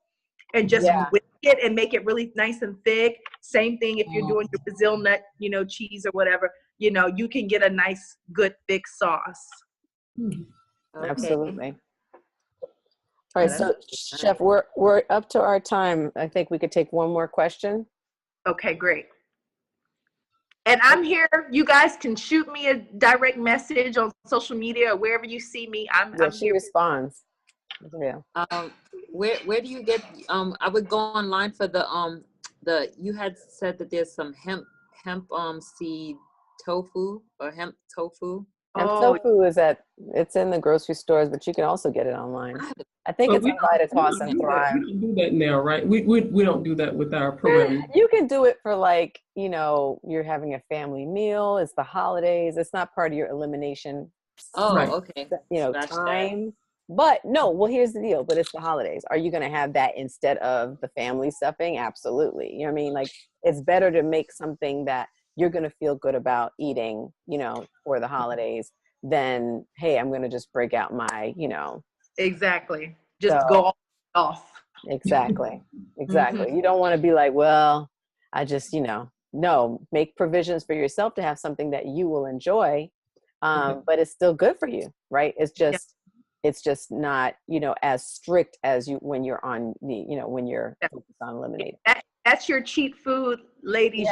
and just whisk it and make it really nice and thick. Same thing if you're doing your Brazil nut, you know, cheese or whatever. You know, you can get a nice, good, thick sauce. Okay. Absolutely. All right, so Chef, we're up to our time. I think we could take one more question. Okay, great. And I'm here. You guys can shoot me a direct message on social media or wherever you see me. I'm she here. Responds. Yeah. Where do you get? I would go online for the you had said that there's some hemp seed tofu or hemp tofu. Hemp tofu it's in the grocery stores, but you can also get it online. I think it's a Vitacost and Thrive. We don't do that now, right? We don't do that with our program. You can do it for like, you know, you're having a family meal. It's the holidays. It's not part of your elimination. Okay. You know, time. But no, well, here's the deal. But it's the holidays. Are you going to have that instead of the family stuffing? Absolutely. You know what I mean? Like, it's better to make something that you're going to feel good about eating, you know, for the holidays than, hey, I'm going to just break out my, you know. Exactly. Just go off. Exactly. You don't want to be like, well, I just, you know, no, make provisions for yourself to have something that you will enjoy, but it's still good for you, right? It's just not, you know, as strict as when you're on the, you know, when you're focused on eliminating. That's your cheat food, ladies.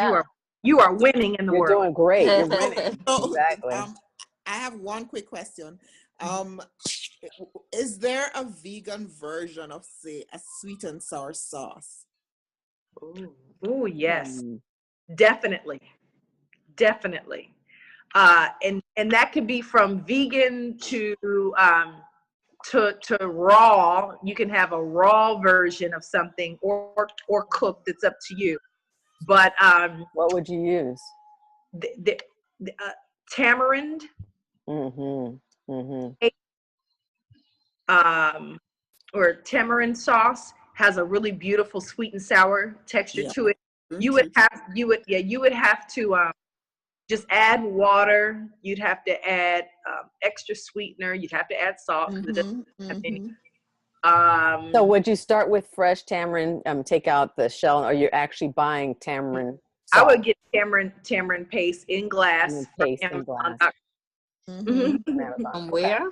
You are winning in the world. You're doing great. You're winning. Exactly. I have one quick question. Is there a vegan version of, say, a sweet and sour sauce? Oh, yes. Definitely. And that could be from vegan to raw. You can have a raw version of something or cooked. It's up to you. But what would you use? The tamarind. Or tamarind sauce has a really beautiful sweet and sour texture to it. You would have to just add water. You'd have to add extra sweetener. You'd have to add salt. So would you start with fresh tamarind, take out the shell, or you're actually buying tamarind sauce? I would get tamarind paste in glass. From where?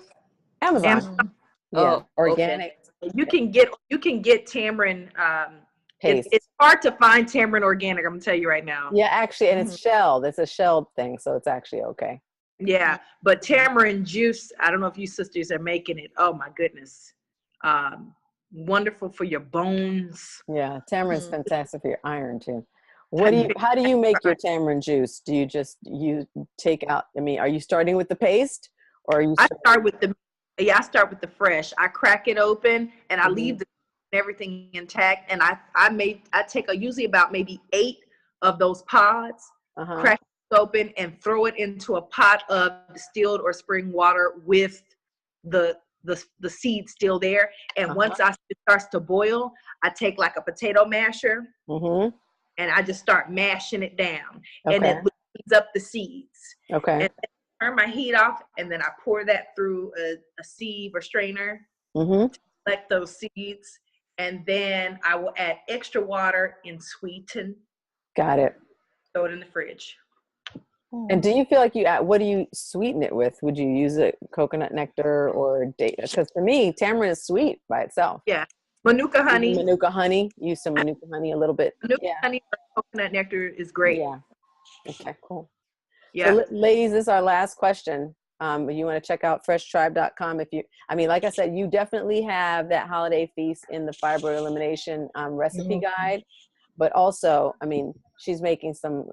Amazon. Organic. Okay. You can get tamarind paste. It's hard to find tamarind organic, I'm gonna tell you right now. Yeah, actually, and it's shelled. It's a shelled thing, so it's actually okay. Yeah, but tamarind juice, I don't know if you sisters are making it. Oh my goodness. Wonderful for your bones. Yeah, tamarind's fantastic for your iron too. How do you make your tamarind juice? Do you just take out, I mean, are you starting with the paste or are you I start with the fresh. I crack it open and I leave everything intact, and I take usually about maybe 8 of those pods, crack it open and throw it into a pot of distilled or spring water with the seed still there. And once it starts to boil, I take like a potato masher and I just start mashing it down, and it leaves up the seeds. And then I turn my heat off, and then I pour that through a sieve or strainer to collect those seeds, and then I will add extra water and sweeten. Got it. Throw it in the fridge. And do you feel like what do you sweeten it with? Would you use coconut nectar or date? Because for me, tamarind is sweet by itself. Yeah. Manuka honey. Manuka honey. Use some manuka honey a little bit. Manuka honey or coconut nectar is great. Yeah. Okay, cool. Yeah. So, ladies, this is our last question. You want to check out freshtribe.com. Like I said, you definitely have that holiday feast in the fibroid elimination recipe guide. But also, I mean, she's making some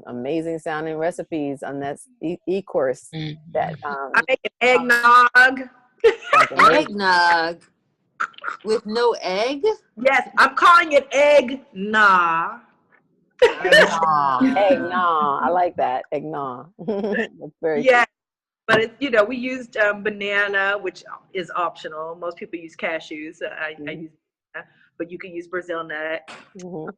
amazing sounding recipes on that e-course. That I make an eggnog. Eggnog with no egg? Yes, I'm calling it eggnog. Eggnog. Eggnog. I like that. Eggnog. That's very Yeah, but it's, you know, we used banana, which is optional. Most people use cashews. I use banana, but you can use Brazil nut, Mhm.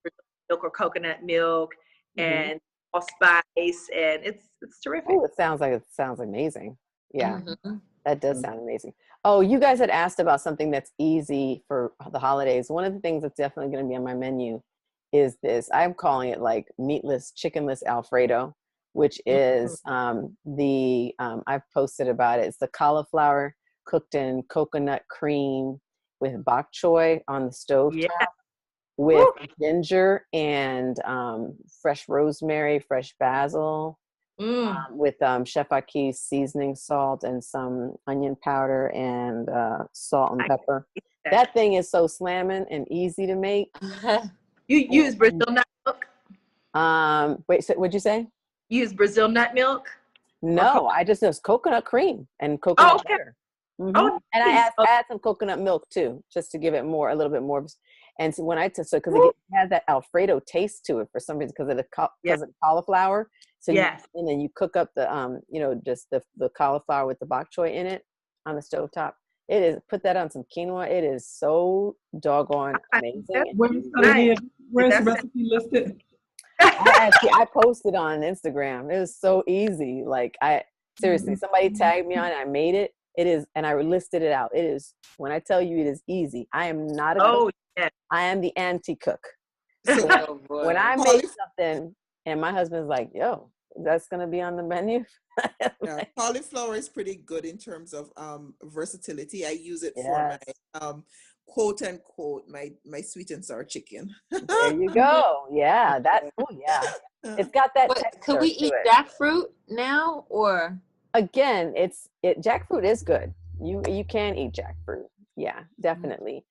milk or coconut milk, Mhm. and allspice, and it's terrific. Oh, it sounds amazing. Yeah, Mhm. that does sound amazing. Oh, you guys had asked about something that's easy for the holidays. One of the things that's definitely going to be on my menu is this. I'm calling it like meatless, chickenless Alfredo, which is I've posted about it. It's the cauliflower cooked in coconut cream with bok choy on the stove Yeah. top with ginger and fresh rosemary, fresh basil, with Chef Ahki's seasoning salt and some onion powder and salt and pepper. That thing is so slamming and easy to make. You use Brazil nut milk? Wait, so what'd you say? You use Brazil nut milk? No, I just use coconut cream and coconut butter. Oh, and I add some coconut milk too, just to give it a little bit more. And so when because it has that Alfredo taste to it for some reason, because of the cauliflower. So and then you cook up the just the cauliflower with the bok choy in it on the stovetop. It is, put that on some quinoa. It is so doggone amazing. Where's the recipe listed? I posted on Instagram. It was so easy. Like seriously, somebody tagged me on it. I made it. It is, and I listed it out. It is, when I tell you it is easy, I am not a cook. I am the anti-cook. So when I make something and my husband's like, yo, that's going to be on the menu. Yeah, cauliflower is pretty good in terms of versatility. I use it for my quote unquote my sweet and sour chicken. There you go. Yeah, it's got that texture. Could we eat jackfruit now, or again, jackfruit is good. You can eat jackfruit. Yeah, definitely.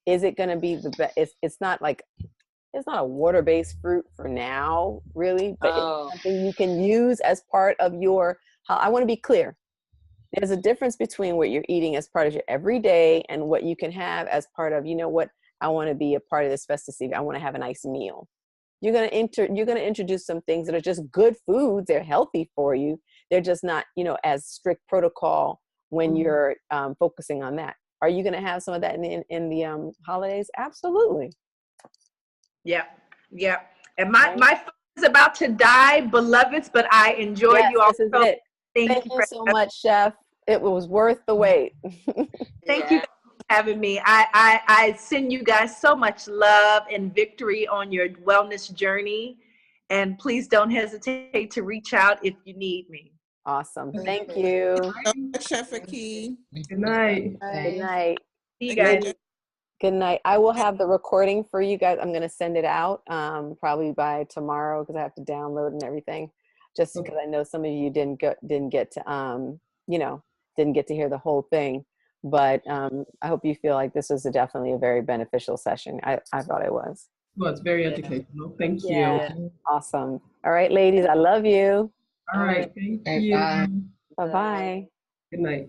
Is it going to be the best? It's not a water-based fruit for now, really, but it's something you can use as part of your. I want to be clear. There's a difference between what you're eating as part of your everyday and what you can have as part of, I want to be a part of this festive season. I want to have a nice meal. You're going to introduce some things that are just good foods. They're healthy for you. They're just not, as strict protocol when you're focusing on that. Are you going to have some of that in the holidays? Absolutely. Yeah. And my phone is about to die, beloveds, but I enjoy you all. This is it. Thank you so much, Chef. It was worth the wait. Thank you for having me. I send you guys so much love and victory on your wellness journey. And please don't hesitate to reach out if you need me. Awesome. Thank you. Chef Ahki. Good night. Good night. See you guys. Good night. I will have the recording for you guys. I'm going to send it out probably by tomorrow because I have to download and everything. Just because I know some of you didn't get to hear the whole thing. But I hope you feel like this was definitely a very beneficial session. I thought it was. Well, it's very educational. Thank you. Yeah. Awesome. All right, ladies, I love you. All right. Thank you. Bye. Bye-bye. Good night.